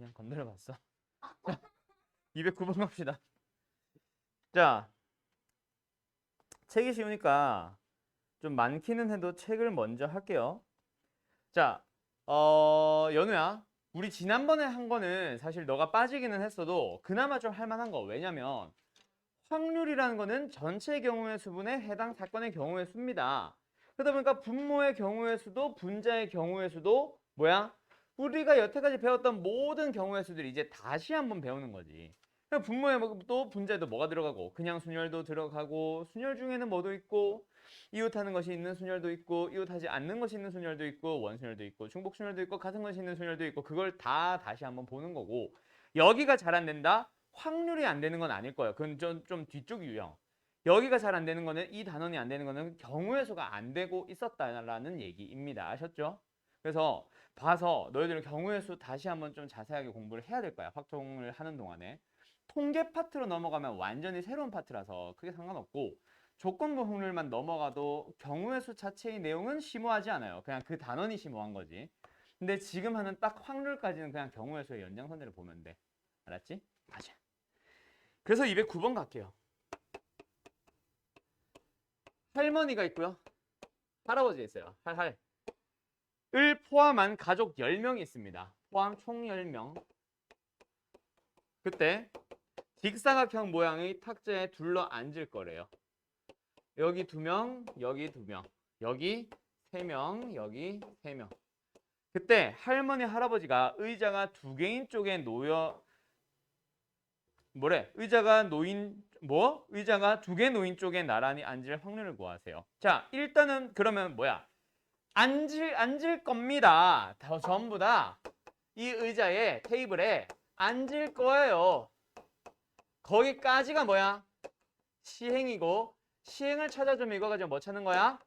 그냥 건드려봤어. 자, 209번 갑시다. 자, 책이 쉬우니까 좀 많기는 해도 책을 먼저 할게요. 자, 연우야. 우리 지난번에 한 거는 사실 너가 빠지기는 했어도 그나마 좀 할만한 거. 왜냐면 확률이라는 거는 전체 경우의 수분에 해당 사건의 경우의 수입니다. 그러다 보니까 분모의 경우의 수도 분자의 경우의 수도 뭐야? 우리가 여태까지 배웠던 모든 경우의 수들이 이제 다시 한번 배우는 거지. 분모에 또 분자에도 뭐가 들어가고 그냥 순열도 들어가고 순열 중에는 뭐도 있고 이웃하는 것이 있는 순열도 있고 이웃하지 않는 것이 있는 순열도 있고 원순열도 있고 중복 순열도 있고 같은 것이 있는 순열도 있고 그걸 다 다시 한번 보는 거고 여기가 잘 안 된다? 확률이 안 되는 건 아닐 거예요. 그건 좀 뒤쪽 유형. 여기가 잘 안 되는 거는 이 단원이 안 되는 거는 경우의 수가 안 되고 있었다라는 얘기입니다. 아셨죠? 그래서 봐서 너희들은 경우의 수 다시 한번 좀 자세하게 공부를 해야 될 거야. 확통을 하는 동안에. 통계 파트로 넘어가면 완전히 새로운 파트라서 크게 상관없고 조건부 확률만 넘어가도 경우의 수 자체의 내용은 심오하지 않아요. 그냥 그 단원이 심오한 거지. 근데 지금 하는 딱 확률까지는 그냥 경우의 수의 연장선들을 보면 돼. 알았지? 맞아. 그래서 209번 갈게요. 할머니가 있고요. 할아버지가 있어요. 을 포함한 가족 10명이 있습니다. 포함 총 10명. 그때 직사각형 모양의 탁자에 둘러 앉을 거래요. 여기 2명, 여기 2명, 여기 3명, 여기 3명. 그때 할머니, 할아버지가 의자가 2개인 쪽에 놓여 의자가 놓인 의자가 2개 놓인 쪽에 나란히 앉을 확률을 구하세요. 자, 일단은 그러면 뭐야? 앉을 겁니다. 전부 다 이 의자에 테이블에 앉을 거예요. 거기까지가 뭐야? 시행이고 시행을 찾아주면 이거 가지고 뭐 찾는 거야?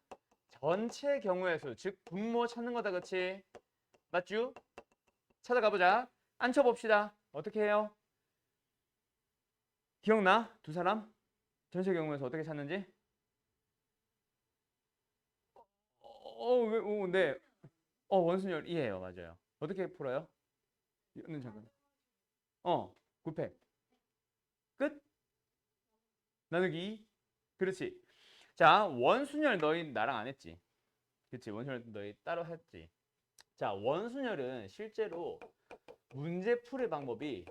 전체 경우의 수, 즉 분모 찾는 거다. 그렇지? 맞죠? 찾아가 보자. 앉혀봅시다. 어떻게 해요? 기억나? 두 사람? 전체 경우에서 어떻게 찾는지? 네. 원순열 이해해요. 맞아요. 어떻게 풀어요? 이거는 잠깐. 9팩. 끝? 나누기 2. 그렇지. 자, 원순열 너희 나랑 안 했지? 그치? 원순열 너희 따로 했지? 자, 원순열은 실제로 문제 풀이 방법이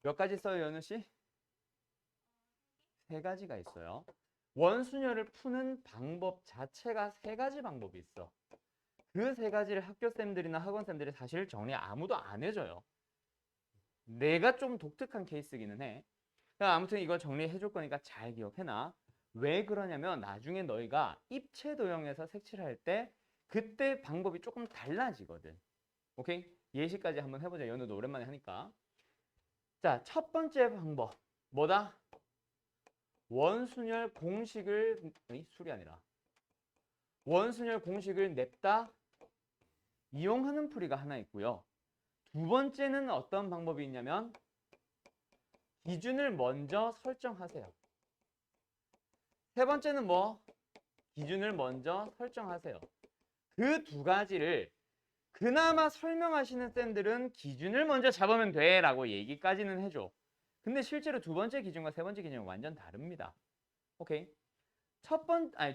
몇 가지 써요, 연우 씨? 3가지가 있어요. 원순열을 푸는 방법 자체가 3가지 방법이 있어. 그 3가지를 학교쌤들이나 학원쌤들이 사실 정리 아무도 안 해줘요. 내가 좀 독특한 케이스기는 해. 아무튼 이거 정리해 줄 거니까 잘 기억해놔. 왜 그러냐면 나중에 너희가 입체 도형에서 색칠할 때 그때 방법이 조금 달라지거든. 오케이? 예시까지 한번 해보자. 연우도 오랜만에 하니까. 자, 첫 번째 방법. 뭐다? 원순열 공식을 술이 아니라 원순열 공식을 냅다 이용하는 풀이가 하나 있고요. 두 번째는 어떤 방법이 있냐면 기준을 먼저 설정하세요. 세 번째는 뭐? 기준을 먼저 설정하세요. 그 2가지를 그나마 설명하시는 쌤들은 기준을 먼저 잡으면 돼 라고 얘기까지는 해줘. 근데 실제로 두 번째 기준과 세 번째 기준은 완전 다릅니다. 오케이.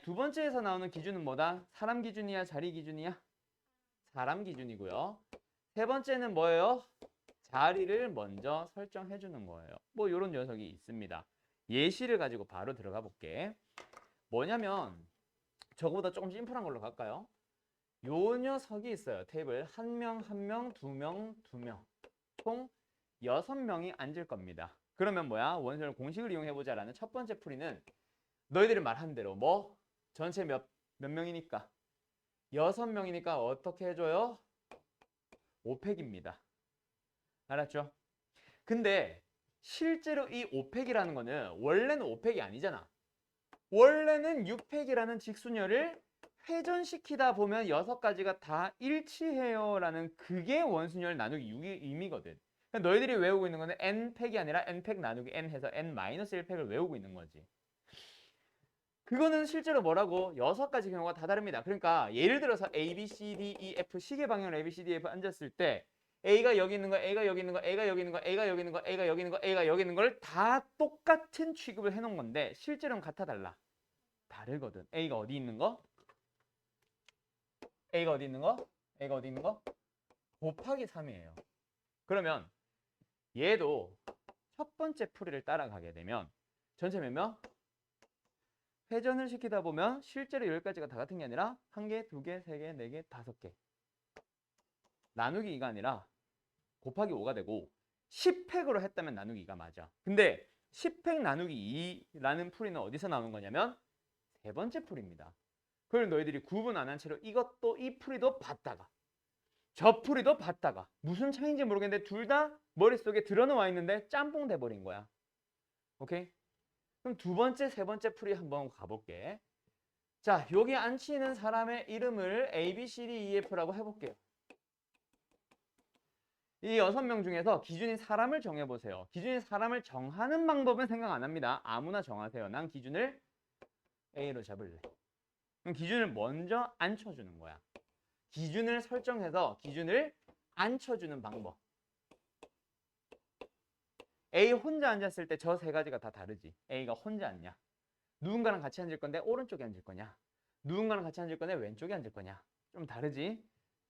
두 번째에서 나오는 기준은 뭐다? 사람 기준이야, 자리 기준이야? 사람 기준이고요. 세 번째는 뭐예요? 자리를 먼저 설정해 주는 거예요. 뭐 이런 녀석이 있습니다. 예시를 가지고 바로 들어가 볼게. 뭐냐면 저거보다 조금 심플한 걸로 갈까요? 요 녀석이 있어요. 테이블 1명, 1명, 2명, 2명. 총 6명이 앉을 겁니다. 그러면 뭐야? 원순열 공식을 이용해보자라는 첫 번째 풀이는 너희들이 말한 대로 뭐? 전체 몇 명이니까? 6명이니까 어떻게 해줘요? 5팩입니다. 알았죠? 근데 실제로 이 5팩이라는 거는 원래는 5팩이 아니잖아. 원래는 6팩이라는 직순열을 회전시키다 보면 6가지가 다 일치해요 라는 그게 원순열 나누기 6의 의미거든. 그러니까 너희들이 외우고 있는 거는 n팩이 아니라 n팩 나누기 n 해서 n-1팩을 외우고 있는 거지. 그거는 실제로 뭐라고? 6가지 경우가 다 다릅니다. 그러니까 예를 들어서 A, B, C, D, E, F 시계 방향으로 A, B, C, D, F 앉았을 때 A가 여기 있는 거, A가 여기 있는 거, A가 여기 있는 거, A가 여기 있는 거, A가 여기 있는 거, A가 여기 있는 걸 다 똑같은 취급을 해놓은 건데 실제로는 같아 달라. 다르거든. A가 어디 있는 거? A가 어디 있는 거? A가 어디 있는 거? 곱하기 3이에요. 그러면 얘도 첫 번째 풀이를 따라가게 되면 전체 몇 명? 회전을 시키다 보면 실제로 여기까지가 다 같은 게 아니라 1개, 2개, 3개, 4개, 5개. 나누기 2가 아니라 곱하기 5가 되고 10획으로 했다면 나누기 2가 맞아. 근데 10획 나누기 2라는 풀이는 어디서 나오는 거냐면 세 번째 풀이입니다. 그걸 너희들이 구분 안 한 채로 이것도 이 풀이도 봤다가 저 풀이도 봤다가 무슨 차이인지 모르겠는데 둘 다 머릿속에 들어놓와 있는데 짬뽕 돼버린 거야. 오케이? 그럼 두 번째, 세 번째 풀이 한번 가볼게. 자, 여기 앉히는 사람의 이름을 A, B, C, D, E, F라고 해볼게요. 이 6명 중에서 기준인 사람을 정해보세요. 기준인 사람을 정하는 방법은 생각 안 합니다. 아무나 정하세요. 난 기준을 A로 잡을래. 그럼 기준을 먼저 앉혀주는 거야. 기준을 설정해서 기준을 앉혀주는 방법. A 혼자 앉았을 때 저 세 가지가 다 다르지. A가 혼자 앉냐? 누군가랑 같이 앉을 건데 오른쪽에 앉을 거냐? 누군가랑 같이 앉을 건데 왼쪽에 앉을 거냐? 좀 다르지?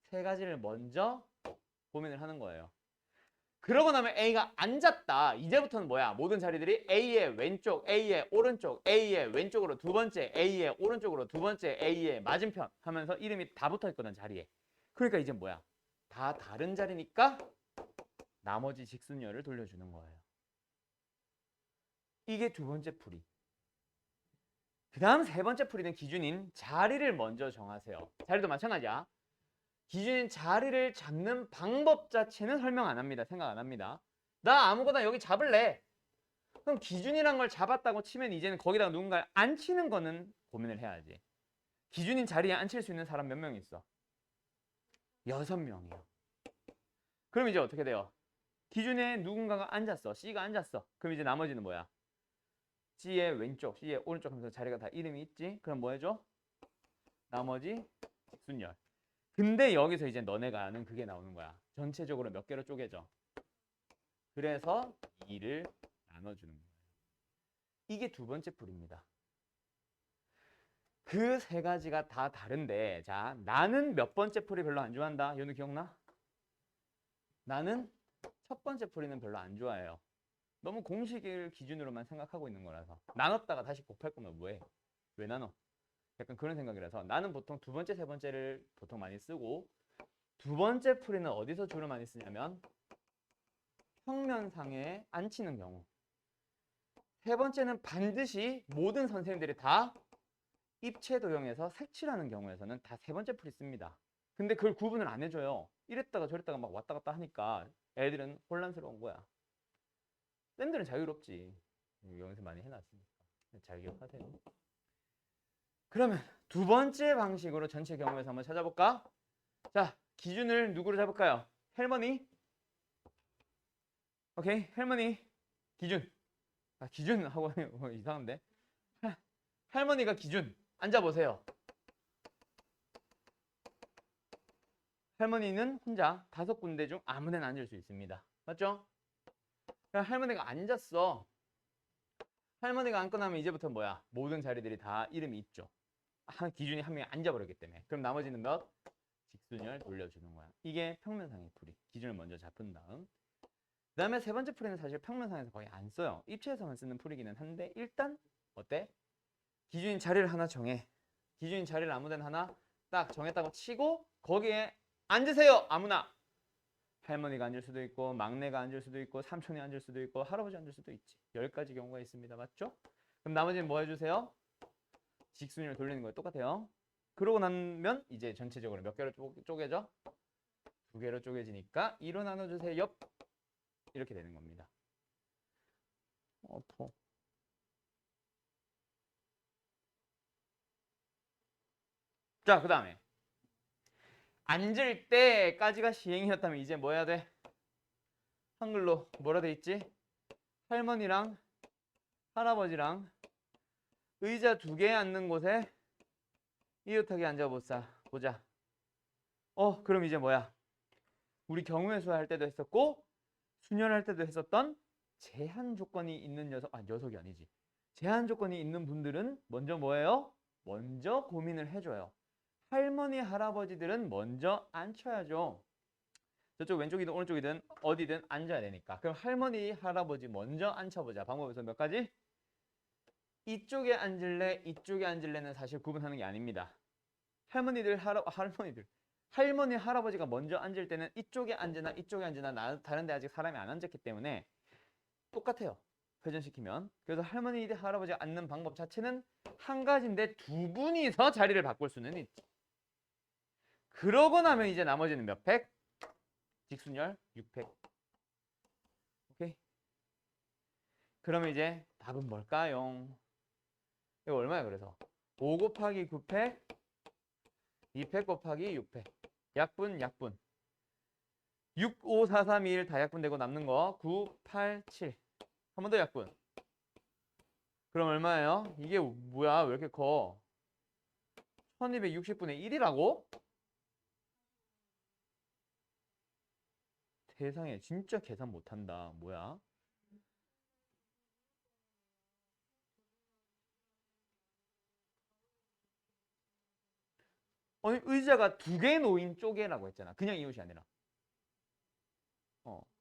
세 가지를 먼저 고민을 하는 거예요. 그러고 나면 A가 앉았다. 이제부터는 뭐야? 모든 자리들이 A의 왼쪽, A의 오른쪽, A의 왼쪽으로 두 번째, A의 오른쪽으로 두 번째, A의 맞은편 하면서 이름이 다 붙어있거든, 자리에. 그러니까 이제 뭐야? 다 다른 자리니까 나머지 직순열을 돌려주는 거예요. 이게 두 번째 풀이. 그 다음 세 번째 풀이는 기준인 자리를 먼저 정하세요. 자리도 마찬가지야. 기준인 자리를 잡는 방법 자체는 설명 안 합니다. 생각 안 합니다. 나 아무거나 여기 잡을래. 그럼 기준이란 걸 잡았다고 치면 이제는 거기다가 누군가를 앉히는 거는 고민을 해야지. 기준인 자리에 앉힐 수 있는 사람 몇 명 있어? 6명이요. 그럼 이제 어떻게 돼요? 기준에 누군가가 앉았어. C가 앉았어. 그럼 이제 나머지는 뭐야? C의 왼쪽, C의 오른쪽 하면서 자리가 다 이름이 있지? 그럼 뭐 해줘? 나머지 직순열. 근데 여기서 이제 너네가 아는 그게 나오는 거야. 전체적으로 몇 개로 쪼개져. 그래서 2를 나눠주는 거예요. 이게 두 번째 풀입니다. 그 세 가지가 다 다른데, 자, 나는 몇 번째 풀이 별로 안 좋아한다. 연우 기억나? 나는 첫 번째 풀이는 별로 안 좋아해요. 너무 공식을 기준으로만 생각하고 있는 거라서. 나눴다가 다시 곱할 거면 뭐해? 왜 나눠? 약간 그런 생각이라서 나는 보통 두 번째, 세 번째를 보통 많이 쓰고, 두 번째 풀이는 어디서 주로 많이 쓰냐면 평면상에 앉히는 경우. 세 번째는 반드시 모든 선생님들이 다 입체 도형에서 색칠하는 경우에서는 다 세 번째 풀이 씁니다. 근데 그걸 구분을 안 해줘요. 이랬다가 저랬다가 막 왔다 갔다 하니까 애들은 혼란스러운 거야. 쌤들은 자유롭지. 여기서 많이 해놨으니까. 잘 기억하세요. 그러면 두 번째 방식으로 전체 경우에서 한번 찾아볼까? 자, 기준을 누구로 잡을까요? 할머니. 오케이, 할머니 기준. 아, 기준 하고 이상한데. 할머니가 기준. 앉아보세요. 할머니는 혼자 5군데 중 아무 데나 앉을 수 있습니다. 맞죠? 할머니가 앉았어. 할머니가 앉고 나면 이제부터 뭐야? 모든 자리들이 다 이름이 있죠. 기준이 한 명이 앉아버렸기 때문에. 그럼 나머지는 몇? 직순열 돌려주는 거야. 이게 평면상의 풀이. 기준을 먼저 잡은 다음. 그 다음에 세 번째 풀이는 사실 평면상에서 거의 안 써요. 입체에서만 쓰는 풀이기는 한데 일단 어때? 기준인 자리를 하나 정해. 기준인 자리를 아무데나 하나 딱 정했다고 치고 거기에 앉으세요. 아무나. 할머니가 앉을 수도 있고 막내가 앉을 수도 있고 삼촌이 앉을 수도 있고 할아버지 앉을 수도 있지. 10가지 경우가 있습니다. 맞죠? 그럼 나머지는 뭐 해주세요? 직순위를 돌리는 거예요. 똑같아요. 그러고 나면 이제 전체적으로 몇 개로 쪼개져? 2개로 쪼개지니까 2로 나눠주세요. 옆. 이렇게 되는 겁니다. 자, 그 다음에 앉을 때까지가 시행이었다면 이제 뭐 해야 돼? 한글로 뭐라 돼 있지? 할머니랑 할아버지랑 의자 2개 앉는 곳에 이웃하게 앉아보자. 그럼 이제 뭐야? 우리 경우의 수 할 때도 했었고 순열할 때도 했었던 제한 조건이 있는 녀석이 아니지. 제한 조건이 있는 분들은 먼저 뭐예요? 먼저 고민을 해줘요. 할머니, 할아버지들은 먼저 앉혀야죠. 저쪽 왼쪽이든 오른쪽이든 어디든 앉아야 되니까. 그럼 할머니, 할아버지 먼저 앉혀보자. 방법에서 몇 가지? 이쪽에 앉을래, 이쪽에 앉을래는 사실 구분하는 게 아닙니다. 할머니, 할아버지가 먼저 앉을 때는 이쪽에 앉으나 이쪽에 앉으나 다른데 아직 사람이 안 앉았기 때문에 똑같아요. 회전시키면. 그래서 할머니, 할아버지가 앉는 방법 자체는 한 가지인데 두 분이서 자리를 바꿀 수는 있지. 그러고 나면 이제 나머지는 몇 팩? 직순열 6팩. 오케이. 그러면 이제 답은 뭘까요? 이거 얼마야 그래서? 5 곱하기 9팩 2팩 곱하기 6팩. 약분 6, 5, 4, 3, 2, 1 다 약분되고 남는 거 9, 8, 7. 한 번 더 약분. 그럼 얼마예요? 이게 뭐야? 왜 이렇게 커? 1260분의 1이라고? 세상에 진짜 계산 못한다. 뭐야? 아니 의자가 두 개 놓인 쪼개라고 했잖아. 그냥 이웃이 아니라.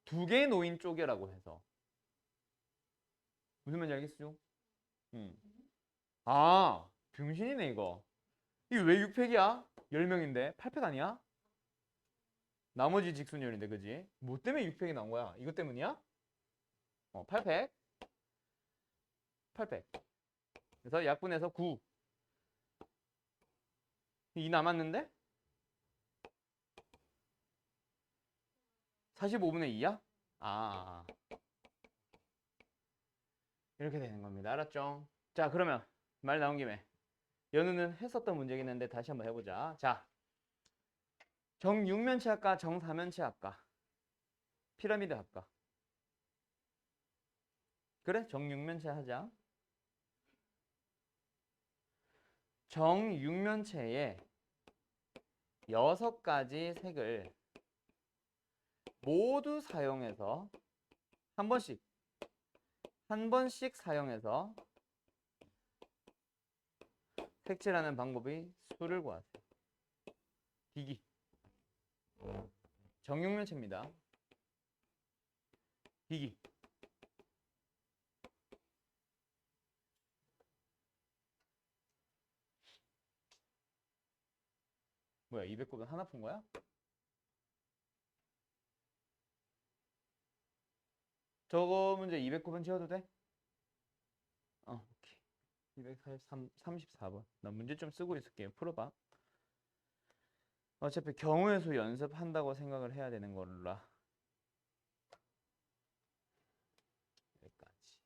두 개 놓인 쪼개라고 해서. 무슨 말인지 알겠어요? 아, 병신이네 이거. 이게 왜 6팩이야? 10명인데 8팩 아니야? 나머지 직순열인데 그지? 뭐 때문에 6팩이 나온 거야? 이것 때문이야? 8팩 8팩. 그래서 약분해서 9. 2 남았는데? 45분의 2야? 아. 이렇게 되는 겁니다. 알았죠? 자, 그러면 말 나온 김에 연우는 했었던 문제긴 한데 다시 한번 해보자. 자, 정육면체 할까? 정사면체 할까? 피라미드 할까? 그래? 정육면체 하자. 정육면체에 6가지 색을 모두 사용해서 한 번씩 사용해서 색칠하는 방법이 수를 구하세요. 기기. 정육면체입니다. 기기. 뭐야, 200곱은 하나 푼 거야? 저거 문제 200곱은 지워도 돼? 오케이. 234번. 나 문제 좀 쓰고 있을게요. 풀어봐. 어차피 경우의 수 연습한다고 생각을 해야 되는 거라. 여기까지.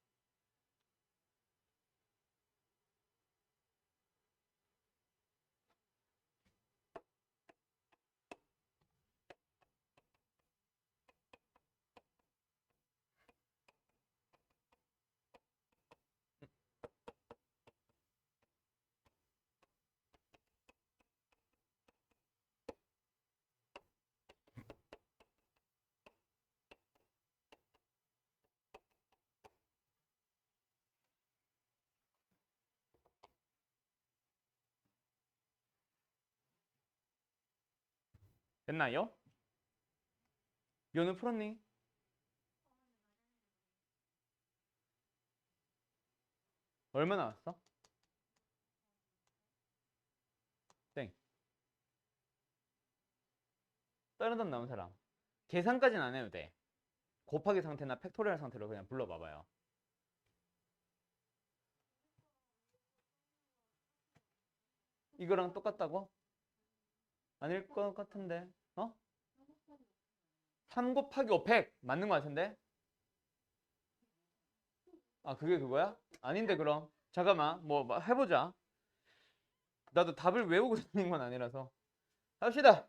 됐나요? 연우 풀었니? 얼마 나왔어? 땡. 다른 답 나온 사람. 계산까지는 안 해도 돼. 곱하기 상태나 팩토리얼 상태로 그냥 불러봐봐요. 이거랑 똑같다고? 아닐 것 같은데. 3 곱하기 5 100 맞는 것 같은데? 아, 그게 그거야? 아닌데 그럼. 잠깐만. 뭐 해보자. 나도 답을 외우고 있는 건 아니라서. 합시다.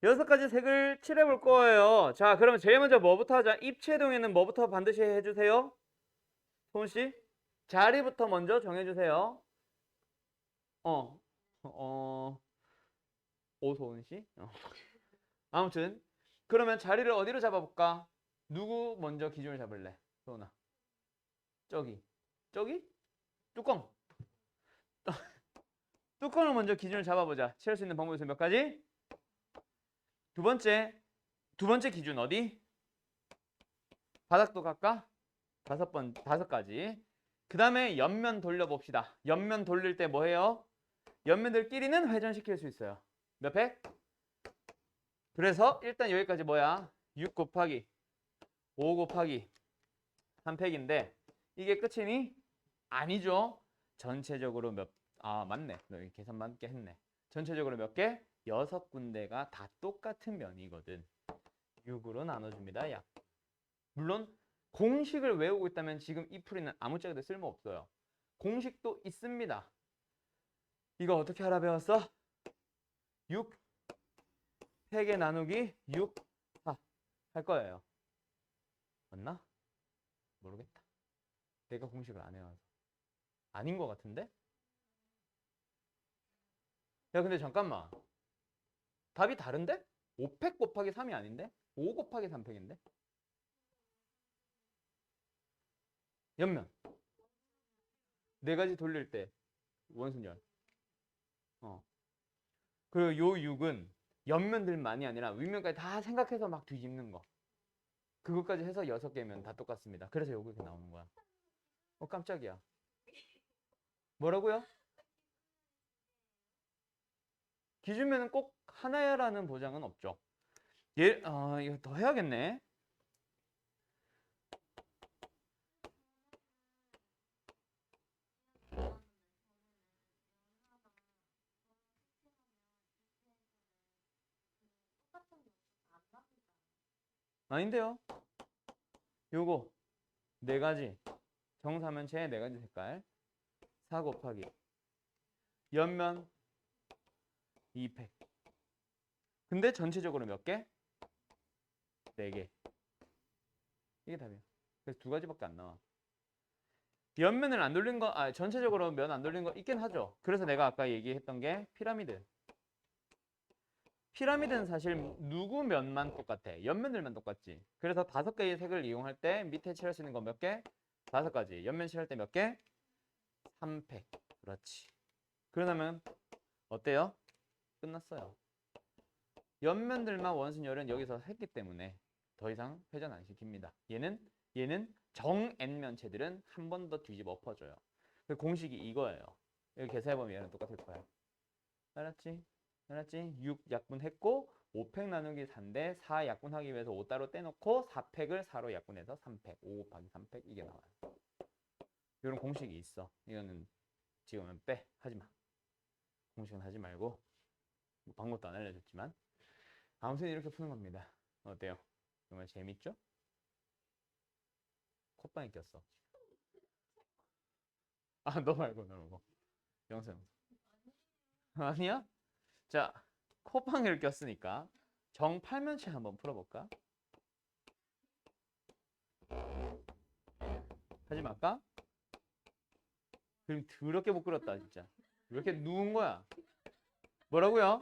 6가지 색을 칠해볼 거예요. 자, 그러면 제일 먼저 뭐부터 하자? 입체동에는 뭐부터 반드시 해주세요? 소은씨? 자리부터 먼저 정해주세요. 오소은씨? 아무튼 그러면 자리를 어디로 잡아볼까? 누구 먼저 기준을 잡을래? 소은아. 저기. 저기? 뚜껑. 뚜껑을 먼저 기준을 잡아보자. 채울 수 있는 방법이 몇 가지? 두 번째 기준 어디? 바닥도 갈까? 다섯 가지. 그 다음에 옆면 돌려봅시다. 옆면 돌릴 때 뭐 해요? 옆면들끼리는 회전시킬 수 있어요. 몇 팩? 그래서 일단 여기까지 뭐야? 6 곱하기 5 곱하기 3팩인데 이게 끝이니? 아니죠. 전체적으로 맞네. 너 여기 계산 맞게 했네. 전체적으로 몇 개? 6군데가 다 똑같은 면이거든. 6으로 나눠줍니다. 약. 물론 공식을 외우고 있다면 지금 이 풀이는 아무짝에도 쓸모없어요. 공식도 있습니다. 이거 어떻게 하라 배웠어? 6 3개 나누기 6 4 할 거예요. 맞나? 모르겠다. 내가 공식을 안 해와서. 아닌 것 같은데? 야 근데 잠깐만. 답이 다른데? 5팩 곱하기 3이 아닌데? 5 곱하기 3팩인데? 옆면. 네 가지 돌릴 때 원순열. 그리고 요 6은 옆면들만이 아니라 윗면까지 다 생각해서 막 뒤집는 거. 그것까지 해서 6개면 다 똑같습니다. 그래서 요거 이렇게 나오는 거야. 깜짝이야. 뭐라고요? 기준면은 꼭 하나야라는 보장은 없죠. 이거 더 해야겠네. 아닌데요. 요거 네 가지 정사면체의 네 가지 색깔 4 곱하기 옆면 2팩. 근데 전체적으로 몇 개? 4개. 이게 답이야. 그래서 두 가지밖에 안 나와. 옆면을 안 돌린 거, 전체적으로 면 안 돌린 거 있긴 하죠. 그래서 내가 아까 얘기했던 게 피라미드. 피라미드는 사실 누구 면만 똑같아. 옆면들만 똑같지. 그래서 5개의 색을 이용할 때 밑에 칠할 수 있는 거 몇 개? 5가지. 옆면 칠할 때 몇 개? 3팩. 그렇지. 그러면 어때요? 끝났어요. 옆면들만 원순열은 여기서 했기 때문에 더 이상 회전 안 시킵니다. 얘는 정 N면체들은 한 번 더 뒤집어 엎어줘요. 그 공식이 이거예요. 여기 계산해보면 얘는 똑같을 거야. 알았지? 6 약분했고 5팩 나누기 4인데 4 약분하기 위해서 5 따로 떼놓고 4팩을 4로 약분해서 3팩. 5 곱하기 3팩 이게 나와요. 이런 공식이 있어. 이거는 지금은 빼. 하지 마. 공식은 하지 말고 방법도 안 알려줬지만 아무튼 이렇게 푸는 겁니다. 어때요? 정말 재밌죠? 콧방에 꼈어. 너 말고. 영상. 아니야? 자, 콧방에를 꼈으니까 정팔면체 한번 풀어볼까? 하지 말까? 그럼 더럽게 못 그렸다 진짜. 왜 이렇게 누운 거야? 뭐라고요?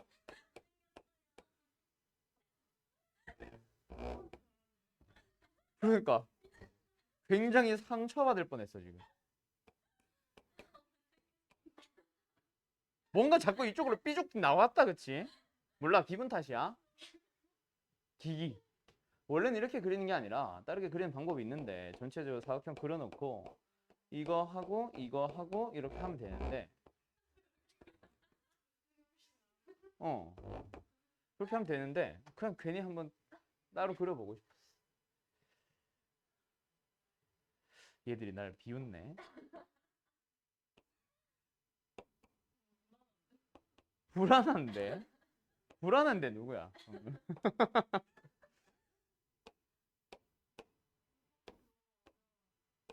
그러니까 굉장히 상처받을 뻔했어 지금. 뭔가 자꾸 이쪽으로 삐죽 나왔다 그치? 몰라 기분 탓이야. 기기. 원래는 이렇게 그리는 게 아니라 다르게 그리는 방법이 있는데 전체적으로 사각형 그려놓고 이거 하고 이렇게 하면 되는데 그렇게 하면 되는데 그냥 괜히 한번 따로 그려보고 싶었어. 얘들이 날 비웃네. 불안한데? 불안한데 누구야?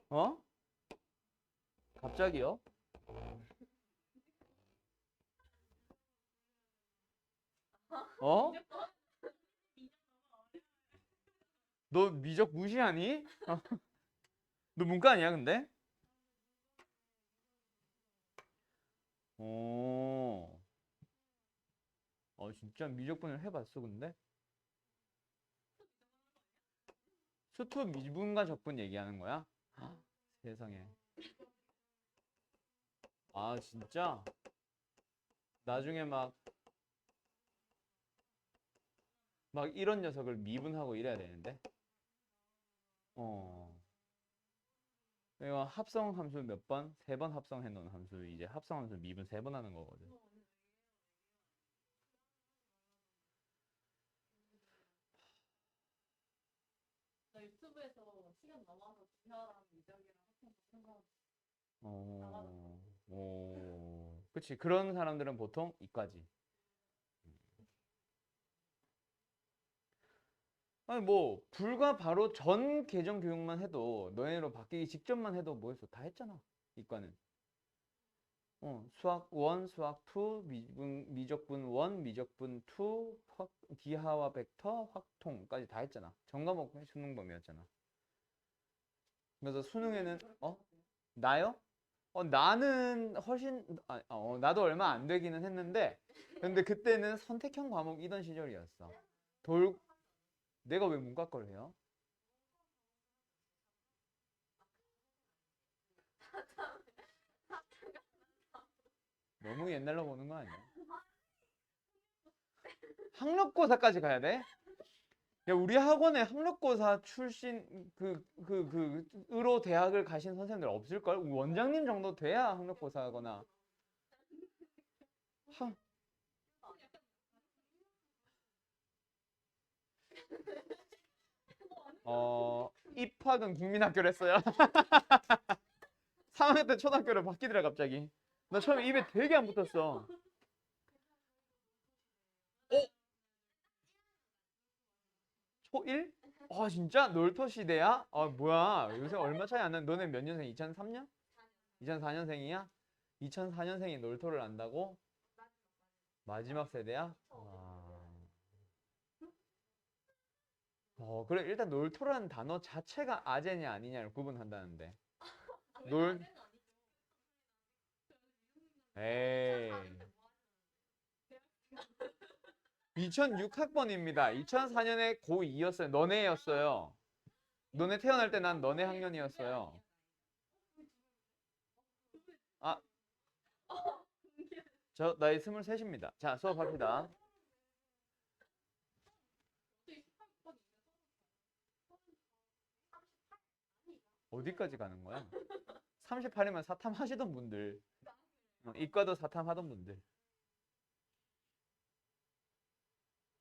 어? 갑자기요? 어? 너 미적 무시하니? 너 문과 아니야 근데? 오. 진짜 미적분을 해봤어 근데? 수투 미분과 적분 얘기하는 거야? 헉, 세상에. 아, 진짜? 나중에 막 이런 녀석을 미분하고 이래야 되는데? 어. 이거 합성 함수 몇 번? 3번 합성해 놓은 함수, 이제 합성 함수 미분 3번 하는 거거든. 나 유튜브에서 시간 남아서 기하랑 미적이랑 합성 같은 거 어, 그치. 그런 사람들은 보통 이까지. 아니, 뭐, 불과 바로 전 계정 교육만 해도, 너네로 바뀌기 직전만 해도 뭐였어? 다 했잖아. 이과는. 수학 1, 수학 2, 미적분 1, 미적분 2, 기하와 벡터, 확통까지 다 했잖아. 전과목 수능 범위였잖아. 그래서 수능에는, 나요? 나는 훨씬, 나도 얼마 안 되기는 했는데, 근데 그때는 선택형 과목이던 시절이었어. 내가 왜 문과 걸 해요? 너무 옛날로 보는 거 아니야? 학력고사까지 가야 돼? 야, 우리 학원에 학력고사 출신 으로 대학을 가신 선생님들 없을걸? 원장님 정도 돼야 학력고사 하거나. 하, 입학은 국민학교를 했어요. 3학년 때 초등학교를 바뀌더라, 갑자기. 나 처음에 입에 되게 안 붙었어. 초1? 아, 진짜? 놀토 시대야? 아, 뭐야. 요새 얼마 차이 안 나는. 너네 몇 년생? 2003년? 2004년생이야? 2004년생이 놀토를 안다고? 마지막 세대야? 그래. 일단 놀토라는 단어 자체가 아재냐 아니냐를 구분한다는데. 놀, 에이. 2006학번입니다. 2004년에 고2였어요. 너네였어요. 너네 태어날 때 난 너네 학년이었어요. 아, 저 나이 23입니다. 자, 수업합시다. 어디까지 가는 거야? 38이면 사탐 하시던 분들. 이과도 사탐 하던 분들.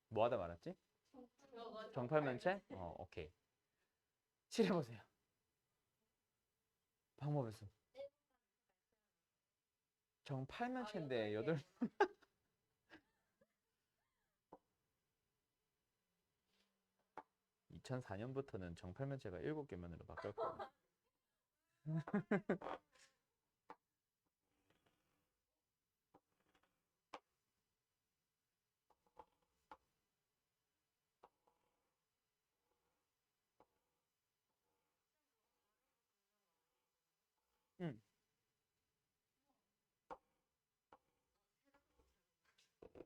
뭐 하다 말았지? 정팔면체? 오케이. 칠해보세요. 방법에서. 정팔면체인데 2004년부터는 정팔면체가 7개면으로 바뀌었거든요. 응.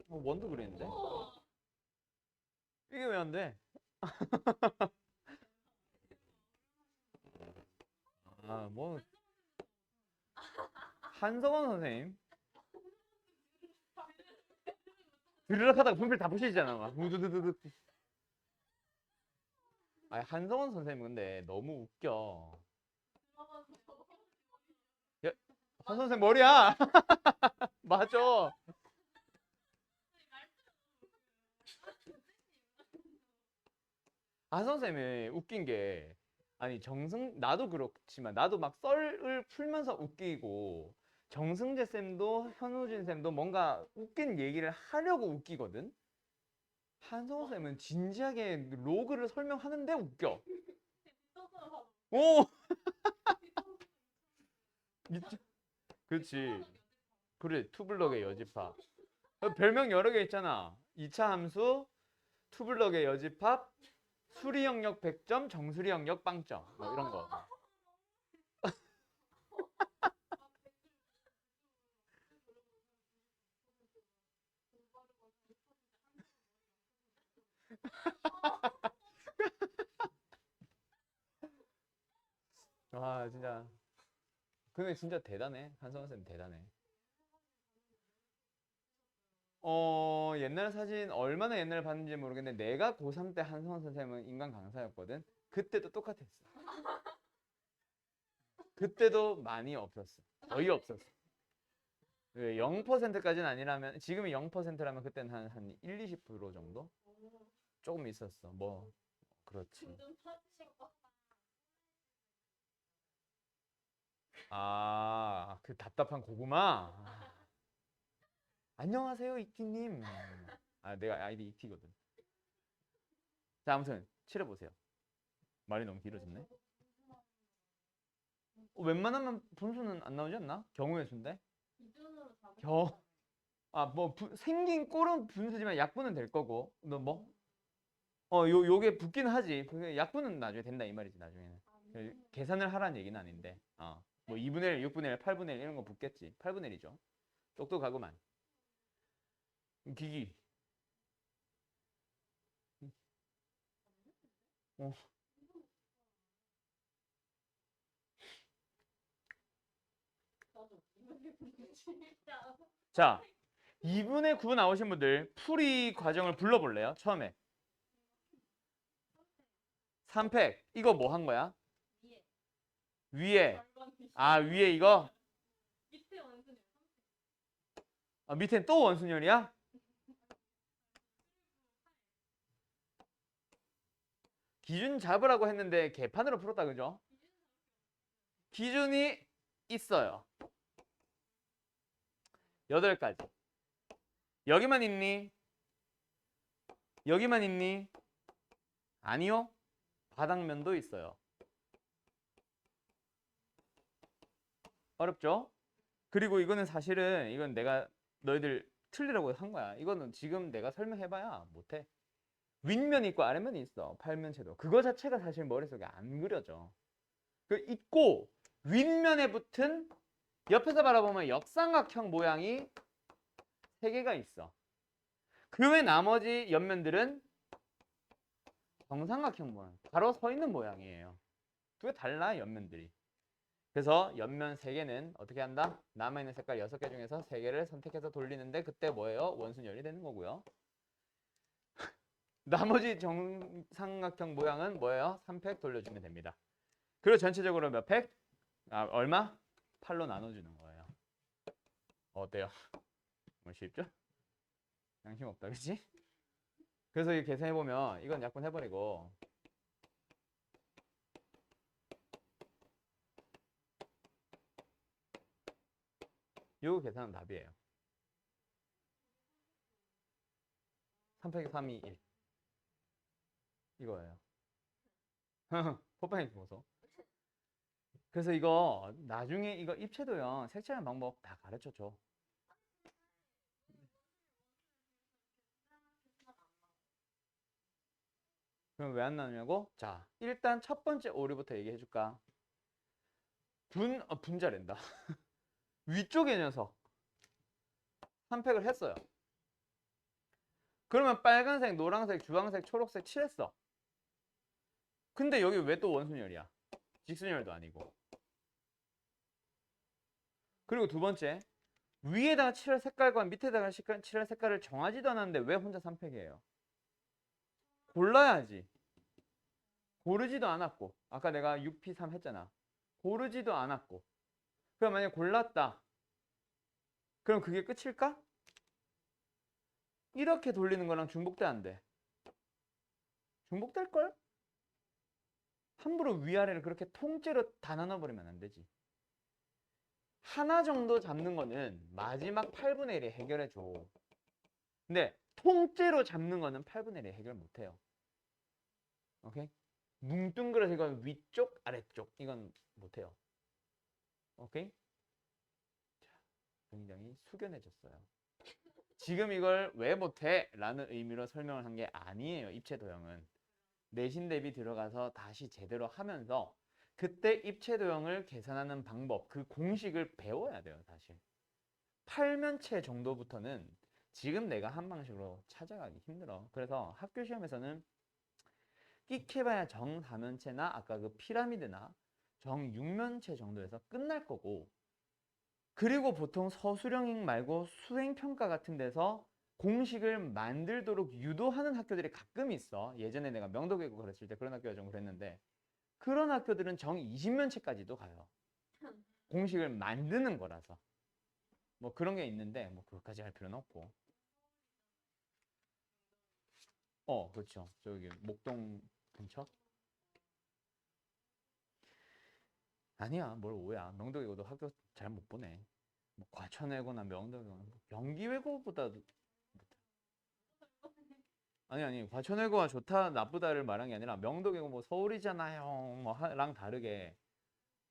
원도 그랬는데? 이게 왜 안 돼? 뭐 한성원 선생님 드르륵 하다가 분필 다 부시잖아 막 우두두두두. 아니 한성원 선생님 근데 너무 웃겨. 야, 한 선생 머리야. 맞아. 한 선생님이 웃긴 게 아니 나도 그렇지만 나도 막 썰을 풀면서 웃기고 정승재 쌤도 현우진 쌤도 뭔가 웃긴 얘기를 하려고 웃기거든. 한성호 쌤은 진지하게 로그를 설명하는데 웃겨. 오, 그렇지. 그래, 투블럭의 여집합. 별명 여러 개 있잖아. 2차 함수, 투블럭의 여집합, 수리 영역 100점, 정수리 영역 빵점. 뭐 이런 거. 아 진짜. 근데 진짜 대단해. 한성원 쌤 대단해. 옛날 사진 얼마나 옛날에 봤는지 모르겠는데 내가 고3 때 한성원 선생님은 인간 강사였거든. 그때도 똑같았어. 그때도 많이 없었어. 거의 없었어. 0%까지는 아니라면 지금이 0%라면 그때는 한 1, 20% 정도? 조금 있었어. 뭐 그렇지. 금전 파시고 아, 그 답답한 고구마. 안녕하세요, 이티님. 아, 내가 아이디 이티거든. 자, 아무튼 칠해보세요. 말이 너무 길어졌네. 웬만하면 분수는 안 나오지 않나? 경우의 수인데. 기준으로 잡을 겨. 아, 뭐 생긴 꼴은 분수지만 약분은 될 거고. 너 뭐? 요게 붙긴 하지. 그 약분은 나중에 된다 이 말이지 나중에는. 계산을 하라는 얘기는 아닌데. 뭐 2분의 1, 6분의 1, 8분의 1 이런 거 붙겠지. 8분의 1이죠. 똑똑하구만. 기기. 어. 나도 이분이 진짜 자, 2분의 9 나오신 분들 풀이 과정을 불러볼래요? 처음에 3팩 이거 뭐 한 거야? 위에 위에 절반 뒤 위에 이거 밑에 원순이 밑엔 또 원순열이야? 기준 잡으라고 했는데 개판으로 풀었다 그죠? 기준이 있어요. 8가지. 여기만 있니? 여기만 있니? 아니요. 바닥면도 있어요. 어렵죠? 그리고 이거는 사실은 이건 내가 너희들 틀리라고 한 거야. 이거는 지금 내가 설명해봐야 못해. 윗면이 있고 아랫면이 있어. 팔면체도. 그거 자체가 사실 머릿속에 안 그려져. 그 있고 윗면에 붙은 옆에서 바라보면 역삼각형 모양이 3개가 있어. 그 외 나머지 옆면들은 정삼각형 모양. 바로 서 있는 모양이에요. 두 개 달라 옆면들이. 그래서 옆면 3개는 어떻게 한다? 남아있는 색깔 6개 중에서 3개를 선택해서 돌리는데 그때 뭐예요? 원순열이 되는 거고요. 나머지 정삼각형 모양은 뭐예요? 3팩 돌려주면 됩니다. 그리고 전체적으로 몇 팩? 얼마? 8로 나눠주는 거예요. 어때요? 뭐 쉽죠? 양심 없다, 그치? 그래서 이 계산해보면 이건 약분해버리고 이거 계산은 답이에요. 3 팩 3이 1 이거예요. 포파이 보소. 그래서 이거 나중에 이거 입체도형 색칠하는 방법 다 가르쳐줘. 그럼 왜 안 나누냐고? 자, 일단 첫 번째 오류부터 얘기해 줄까? 분자랜다. 위쪽의 녀석. 3팩을 했어요. 그러면 빨간색, 노란색, 주황색, 초록색 칠했어. 근데 여기 왜 또 원순열이야? 직순열도 아니고. 그리고 두 번째, 위에다가 칠할 색깔과 밑에다가 칠할 색깔을 정하지도 않았는데 왜 혼자 3팩이에요? 골라야지. 고르지도 않았고. 아까 내가 6P3 했잖아. 고르지도 않았고. 그럼 만약에 골랐다. 그럼 그게 끝일까? 이렇게 돌리는 거랑 중복돼 안 돼? 중복될걸? 함부로 위아래를 그렇게 통째로 다 나눠버리면 안 되지. 하나 정도 잡는 거는 마지막 8분의 1에 해결해 줘. 근데 통째로 잡는 거는 8분의 1에 해결 못 해요. 오케이? 뭉뚱그려서 이건 위쪽, 아래쪽 이건 못 해요. 오케이? 자, 굉장히 숙연해졌어요. 지금 이걸 왜 못해? 라는 의미로 설명을 한 게 아니에요. 입체 도형은. 내신 대비 들어가서 다시 제대로 하면서 그때 입체 도형을 계산하는 방법, 그 공식을 배워야 돼요. 사실. 팔면체 정도부터는 지금 내가 한 방식으로 찾아가기 힘들어. 그래서 학교 시험에서는 끽해봐야 정사면체나 아까 그 피라미드나 정육면체 정도에서 끝날 거고, 그리고 보통 서술형 말고 수행평가 같은 데서 공식을 만들도록 유도하는 학교들이 가끔 있어. 예전에 내가 명도계고 그랬을 때 그런 학교가 좀 그랬는데, 그런 학교들은 정 20면체까지도 가요. 공식을 만드는 거라서. 뭐 그런 게 있는데 뭐 그것까지 할 필요는 없고. 그렇죠. 저기 목동 근처? 아니야, 뭘 오야. 명도외고도 학교 잘 못 보내. 뭐 과천외고나 명도외고나 경기외고보다 아니 과천외고가 좋다 나쁘다를 말한 게 아니라 명도외고 뭐 서울이잖아요. 뭐랑 다르게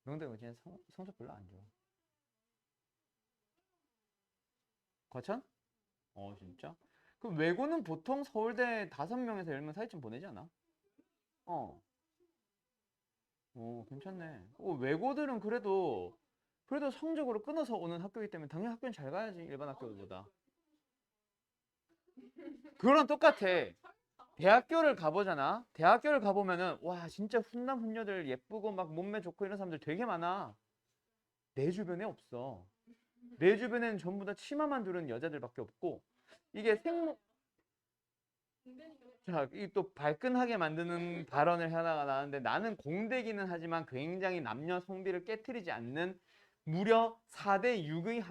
명도외고 진짜 성적 별로 안 좋아. 과천? 진짜? 그럼 외고는 보통 서울대 5명에서 10명 사이쯤 보내지 않아? 어. 괜찮네. 외고들은 그래도 성적으로 끊어서 오는 학교이기 때문에 당연히 학교는 잘 가야지, 일반 학교보다. 그거랑 똑같아. 대학교를 가보잖아. 대학교를 가보면은 와 진짜 훈남 훈녀들 예쁘고 막 몸매 좋고 이런 사람들 되게 많아. 내 주변에 없어. 내 주변에는 전부 다 치마만 두른 여자들밖에 없고 이게 자, 이 또 발끈하게 만드는 발언을 하나가 나왔는데 나는 공대기는 하지만 굉장히 남녀 성비를 깨트리지 않는 무려 4대 6의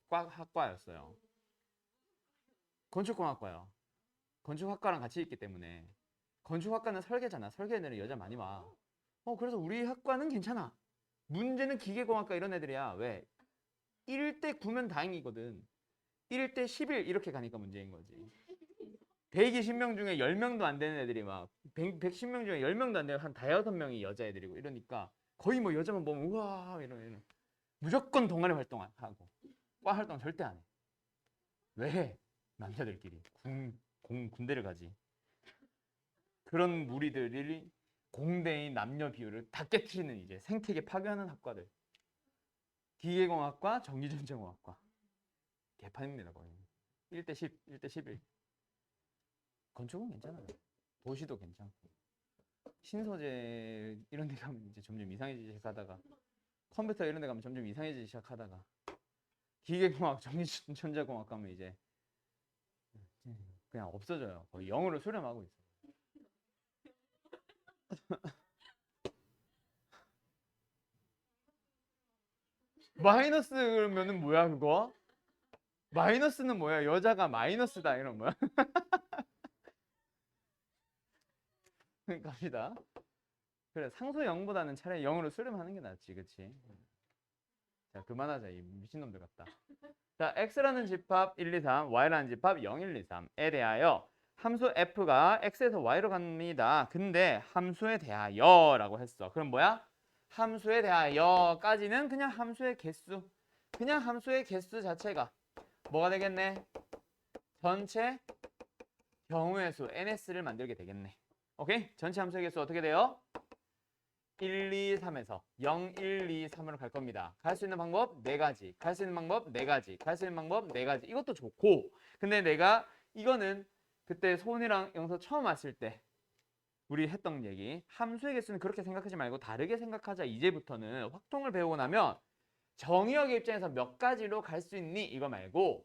학과였어요. 건축공학과요. 건축학과랑 같이 있기 때문에 건축학과는 설계잖아. 설계는 여자 많이 와. 그래서 우리 학과는 괜찮아. 문제는 기계공학과 이런 애들이야. 왜? 1대 9면 다행이거든. 1대 11 이렇게 가니까 문제인 거지. 120명 중에 10명도 안 되는 애들이 막 110명 중에 10명도 안 되는 한 5-6명이 여자애들이고 이러니까 거의 뭐 여자만 보면 우와 이런 무조건 동아리 활동하고 과 활동 절대 안 해. 왜? 남자들끼리 군대를 가지. 그런 무리들이 공대의 남녀 비율을 다 깨트리는 이제 생태계 파괴하는 학과들. 기계공학과, 전기전자공학과. 개판입니다 거의. 1대 10, 1대 11. 건축은 괜찮아요. 도시도 괜찮고. 신소재 이런 데 가면 이제 점점 이상해지기 시작하다가 컴퓨터 이런 데 가면 점점 이상해지기 시작하다가 기계공학, 전기전자공학 가면 이제 그냥 없어져요. 거의 영으로 수렴하고 있어요. 마이너스면은 뭐야 그거? 마이너스는 뭐야? 여자가 마이너스다 이런 거야? 갑니다. 그래 상수 0보다는 차라리 0으로 수렴하는 게 낫지, 그치? 자 그만하자 이 미친놈들 같다. 자 x라는 집합 1, 2, 3, y라는 집합 0, 1, 2, 3에 대하여 함수 f가 x에서 y로 갑니다. 근데 함수에 대하여라고 했어. 그럼 뭐야? 함수에 대하여까지는 그냥 함수의 개수. 그냥 함수의 개수 자체가 뭐가 되겠네? 전체 경우의 수 ns를 만들게 되겠네. 오케이? 전체 함수의 개수 어떻게 돼요? 1, 2, 3에서 0, 1, 2, 3으로 갈 겁니다. 갈 수 있는 방법 4가지. 갈 수 있는 방법 4가지. 갈 수 있는 방법 4가지. 이것도 좋고. 근데 내가 이거는 그때 소은이랑 영서 처음 왔을 때 우리 했던 얘기. 함수의 개수는 그렇게 생각하지 말고 다르게 생각하자. 이제부터는 확통을 배우고 나면 정의역의 입장에서 몇 가지로 갈 수 있니? 이거 말고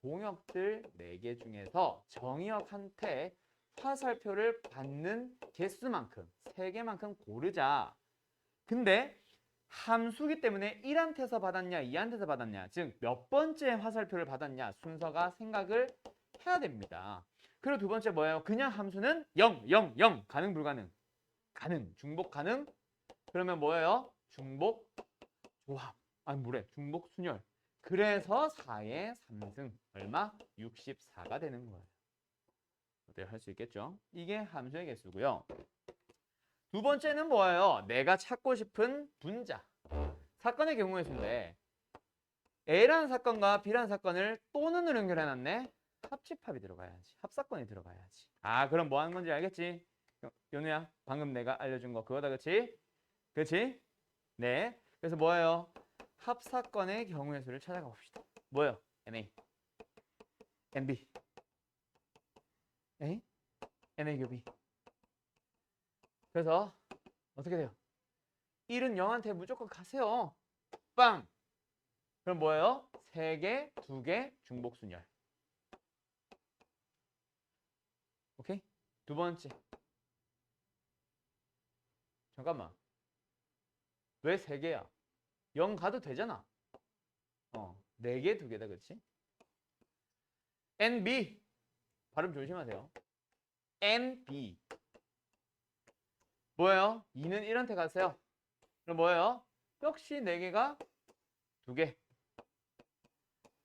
공역들 4개 중에서 정의역한테 화살표를 받는 개수만큼 3개만큼 고르자. 근데 함수기 때문에 1한테서 받았냐 2한테서 받았냐 즉 몇 번째 화살표를 받았냐 순서가 생각을 해야 됩니다. 그리고 두 번째 뭐예요? 그냥 함수는 0, 0, 0 가능 불가능? 가능. 중복 가능? 그러면 뭐예요? 중복 조합. 아니 뭐래? 중복 순열. 그래서 4의 3승 얼마? 64가 되는 거예요. 어때요? 할 수 있겠죠? 이게 함수의 개수고요. 두 번째는 뭐예요? 내가 찾고 싶은 분자. 사건의 경우의 수인데 A라는 사건과 B라는 사건을 또는으로 연결해놨네. 합집합이 들어가야지. 합사건이 들어가야지. 아 그럼 뭐 하는 건지 알겠지? 연우야 방금 내가 알려준 거 그거다 그치? 그치? 네. 그래서 뭐예요? 합사건의 경우의 수를 찾아가 봅시다. 뭐예요? NA, NB, A, NA 교비. 그래서 어떻게 돼요? 1은 0한테 무조건 가세요. 빵! 그럼 뭐예요? 3개, 2개, 중복순열. 오케이? 두 번째. 잠깐만. 왜 3개야? 0 가도 되잖아. 4개, 2개다, 그렇지? NB. 발음 조심하세요. NB. 뭐예요? 2는 1한테 가세요. 그럼 뭐예요? 역시 4개가 2개.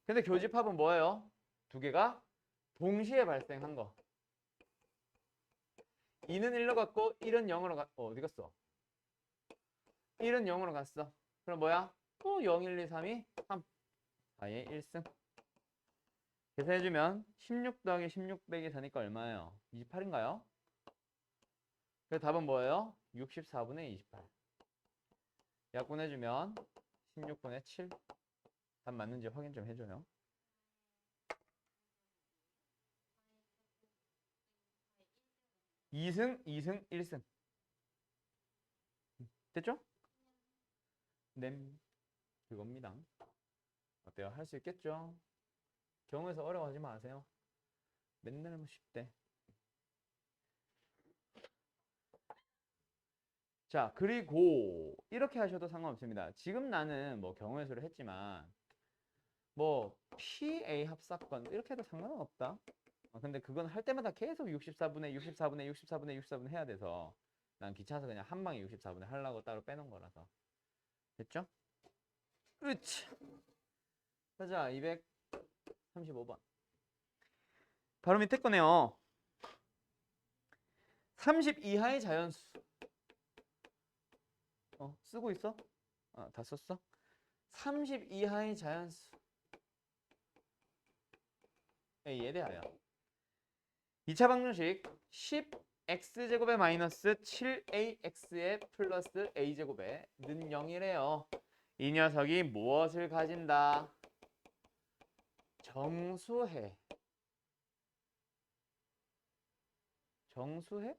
근데 교집합은 뭐예요? 2개가 동시에 발생한 거. 2는 1로 갔고 1은 0으로 어디 갔어? 1은 0으로 갔어. 그럼 뭐야? 또 0, 1, 2, 3이 3. 4의 1승. 계산해주면 16 더하기 16 빼기 4니까 얼마예요? 28인가요? 그래서 답은 뭐예요? 64분의 28. 약분해주면 16분의 7. 답 맞는지 확인 좀 해줘요. 이승 2승, 1승. 됐죠? 네, 그겁니다. 어때요? 할 수 있겠죠? 경우에서 어려워하지 마세요. 맨날 뭐 쉽대. 자, 그리고 이렇게 하셔도 상관없습니다. 지금 나는 뭐 경우의 수를 했지만 뭐 PA 합사건 이렇게 해도 상관은 없다. 근데 그건 할 때마다 계속 64분의 64분의 64분의 64분의 해야 돼서 난 귀찮아서 그냥 한 방에 64분의 하려고 따로 빼놓은 거라서. 됐죠? 으치. 가자, 235번. 바로 밑에 거네요. 30 이하의 자연수. 쓰고 있어? 다 썼어? 30 이하의 자연수. A에 대하여 2차 방정식 10x제곱에 마이너스 7ax에 플러스 a제곱에 는 0이래요. 이 녀석이 무엇을 가진다? 정수해. 정수해?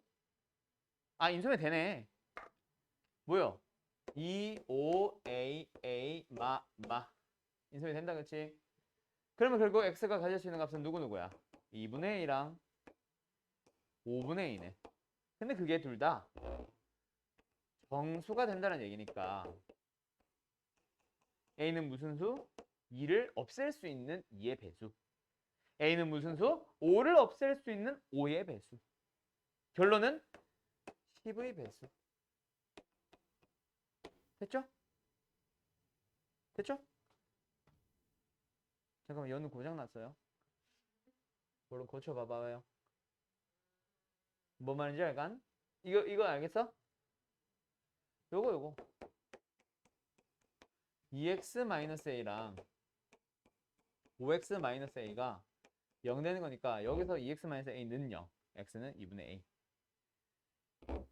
인수면 되네. 뭐요? 2, 5, a, 마. 인수면 된다, 그치? 그러면 결국 x가 가질 수 있는 값은 누구야? 2분의 a랑 5분의 a네. 근데 그게 둘 다 정수가 된다는 얘기니까 a는 무슨 수? 2를 없앨 수 있는 2의 배수. a는 무슨 수? 5를 없앨 수 있는 5의 배수. 결론은 10의 배수. 됐죠? 됐죠? 잠깐만, 연우 고장 났어요. 뭐로 고쳐봐봐요. 뭐 말인지 알간? 이거 알겠어? 요거 2x-a랑 5x-a가 0 되는 거니까 여기서 2x-a는 0, x는 2분의 a.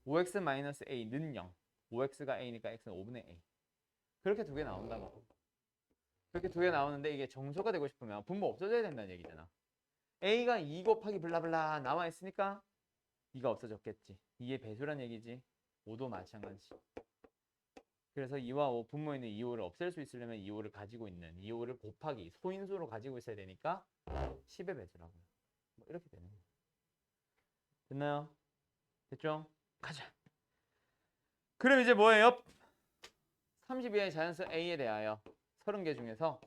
5x-a는 0, 5x가 a니까 x는 5분의 a. 그렇게 두 개 나온다고. 그렇게 두 개 나오는데 이게 정수가 되고 싶으면 분모 없어져야 된다는 얘기잖아. a가 2 곱하기 블라블라 나와 있으니까 2가 없어졌겠지. 2의 배수란 얘기지. 5도 마찬가지. 그래서 2와 5 분모에 있는 2, 5를 없앨 수 있으려면 2, 5를 가지고 있는 2, 5를 곱하기 소인수로 가지고 있어야 되니까 10의 배수라고요. 뭐 이렇게 되는 거예요. 됐나요? 됐죠? 가자. 그럼 이제 뭐예요? 32의 자연수 A에 대하여 30개 중에서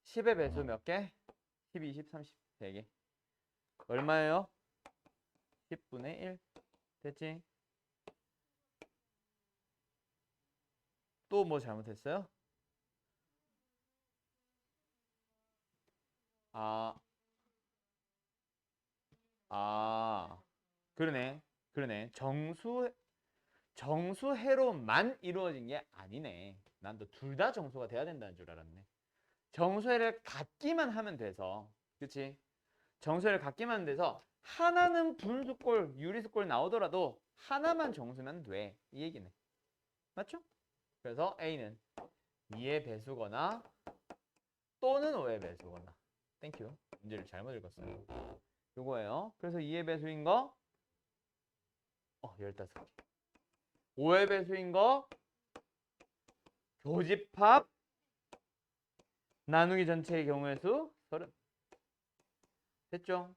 10의 배수 몇 개? 10, 20, 30, 3개. 얼마예요? 10분의 1. 됐지? 또 뭐 잘못했어요? 그러네. 정수해로만 이루어진 게 아니네. 난 또 둘 다 정수가 돼야 된다는 줄 알았네. 정수해를 갖기만 하면 돼서, 그치? 정수해를 갖기만 하면 돼서 하나는 분수꼴, 유리수꼴 나오더라도 하나만 정수면 돼. 이 얘기네. 맞죠? 그래서 A는 2의 배수거나 또는 5의 배수거나. 땡큐. 문제를 잘못 읽었어요. 요거예요. 그래서 2의 배수인 거 15개. 5의 배수인 거 교집합 나누기 전체의 경우의 수 30. 됐죠?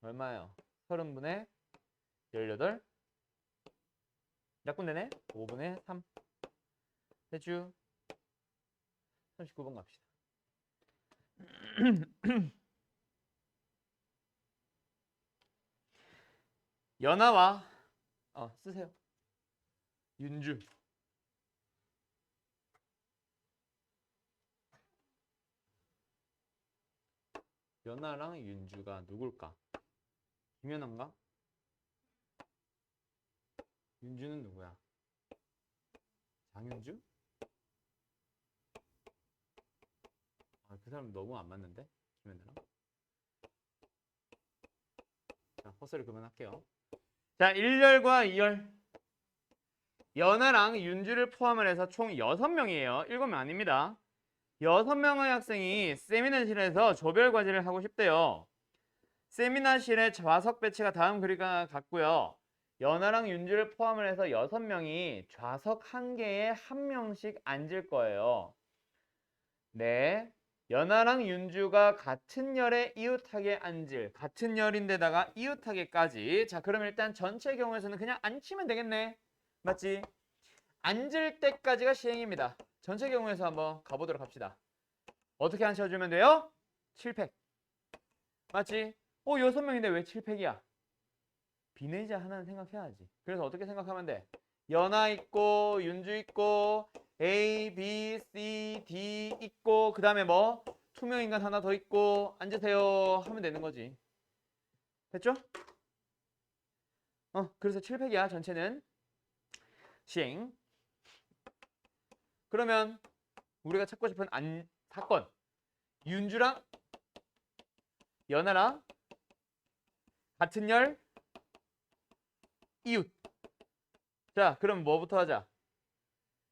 얼마예요? 30분의 18. 약분되네? 5분의 3. 됐죠? 39번 갑시다. 연하와 쓰세요. 윤주. 연하랑 윤주가 누굴까? 김연아인가? 윤주는 누구야? 장윤주? 그 사람 너무 안 맞는데? 김연아랑? 자, 헛소리 그만할게요. 자, 1열과 2열. 연하랑 윤주를 포함을 해서 총 6명이에요. 7명 아닙니다. 6명의 학생이 세미나실에서 조별 과제를 하고 싶대요. 세미나실의 좌석 배치가 다음 그림과 같고요. 연하랑 윤주를 포함을 해서 6명이 좌석 1개에 1명씩 앉을 거예요. 네. 연하랑 윤주가 같은 열에 이웃하게 앉을, 같은 열인데다가 이웃하게까지. 자, 그럼 일단 전체 경우에서는 그냥 앉히면 되겠네. 맞지? 앉을 때까지가 시행입니다. 전체 경우에서 한번 가보도록 합시다. 어떻게 앉혀주면 돼요? 7팩. 맞지? 6명인데 왜 7팩이야? 비내자 하나는 생각해야지. 그래서 어떻게 생각하면 돼? 연하 있고 윤주 있고 A, B, C, D 있고 그 다음에 뭐? 투명 인간 하나 더 있고 앉으세요 하면 되는 거지. 됐죠? 그래서 7팩이야 전체는. 시행. 그러면 우리가 찾고 싶은 사건. 윤주랑 연하랑 같은 열 이웃. 자, 그럼 뭐부터 하자?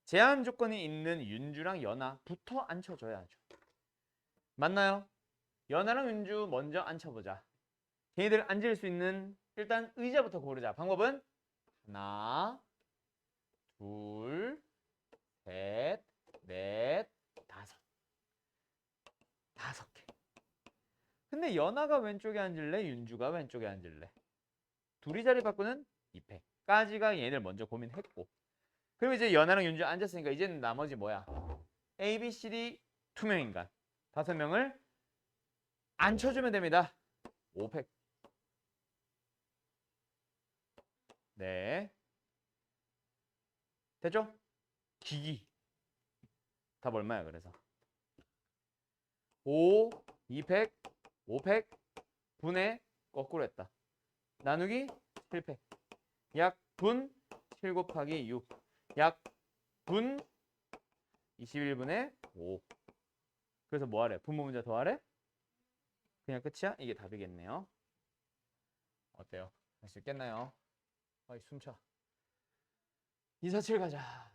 제한 조건이 있는 윤주랑 연하부터 앉혀줘야죠. 맞나요? 연하랑 윤주 먼저 앉혀보자. 걔네들 앉을 수 있는 일단 의자부터 고르자. 방법은 하나, 둘, 셋, 넷, 다섯. 5개. 근데 연하가 왼쪽에 앉을래? 윤주가 왼쪽에 앉을래? 둘이 자리 바꾸는 2팩까지가 얘네들 먼저 고민했고. 그럼 이제 연하랑 윤주 앉았으니까 이제는 나머지 뭐야? A, B, C, D 투명 인간 5명을 앉혀주면 됩니다. 5팩. 네. 됐죠? 기기. 답 얼마야 그래서? 5, 2팩, 5팩 분의 거꾸로 했다. 나누기 7팩. 약분 7 곱하기 6. 약분 21분의 5. 그래서 뭐 하래? 분모 문제 더 하래? 그냥 끝이야? 이게 답이겠네요. 어때요? 할 수 있겠나요? 숨차. 247 가자.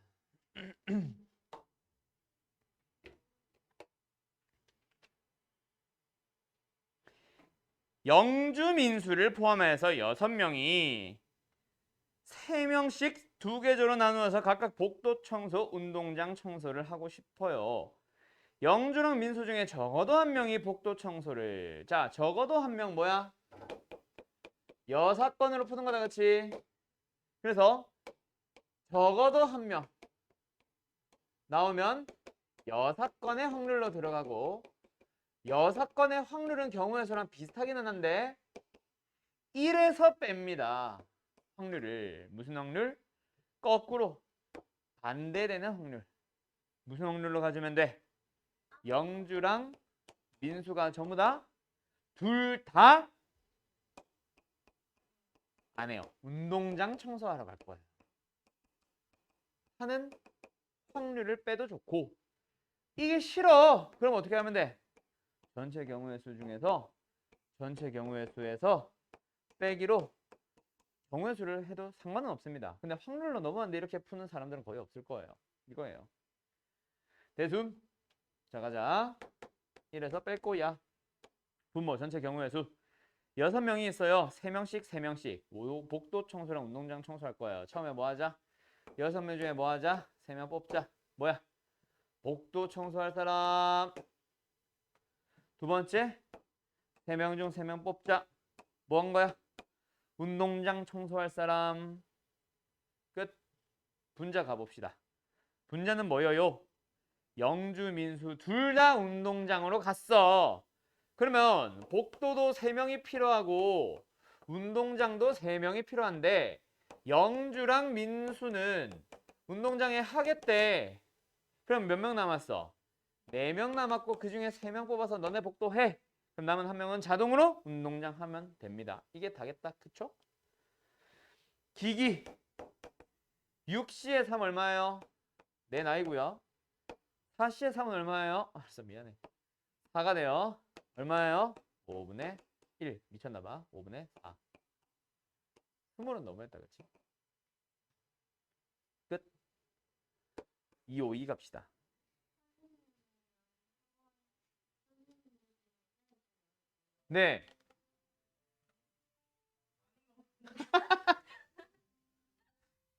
영주 민수를 포함해서 6명이 3명씩 2계조로 나누어서 각각 복도 청소, 운동장 청소를 하고 싶어요. 영주랑 민수 중에 적어도 1명이 복도 청소를. 자, 적어도 1명 뭐야? 6건으로 푸는 거다, 그치? 그래서 적어도 1명 나오면 6건의 확률로 들어가고 6건의 확률은 경우의 수랑 비슷하기는 한데 1에서 뺍니다. 확률을. 무슨 확률? 거꾸로 반대되는 확률. 무슨 확률로 가주면 돼? 영주랑 민수가 전부 다 둘 다 안 해요. 운동장 청소하러 갈 거예요. 하는 확률을 빼도 좋고 이게 싫어. 그럼 어떻게 하면 돼? 전체 경우의 수 중에서 전체 경우의 수에서 빼기로 경우의 수를 해도 상관은 없습니다. 근데 확률로 넘어갔는데 이렇게 푸는 사람들은 거의 없을 거예요. 이거예요. 대숨. 자, 가자. 1에서 뺄 거야. 분모 전체 경우의 수. 6명이 있어요. 3명씩 3명씩. 복도 청소랑 운동장 청소할 거예요. 처음에 뭐 하자? 6명 중에 뭐 하자? 3명 뽑자. 뭐야? 복도 청소할 사람. 두 번째, 3명 중 3명 뽑자. 뭐 한 거야? 운동장 청소할 사람. 끝. 분자 가봅시다. 분자는 뭐예요? 영주, 민수 둘 다 운동장으로 갔어. 그러면 복도도 3명이 필요하고 운동장도 3명이 필요한데 영주랑 민수는 운동장에 하겠대. 그럼 몇 명 남았어? 4명 남았고 그중에 3명 뽑아서 너네 복도해. 그럼 남은 1명은 자동으로 운동장 하면 됩니다. 이게 다겠다. 그쵸? 기기 6C의 3 얼마예요? 내 나이고요. 4C의 3은 얼마예요? 알았어, 미안해. 4가 돼요. 얼마예요? 5분의 1. 미쳤나봐. 5분의 4. 20은 너무했다, 그치? 끝. 252 갑시다. 네.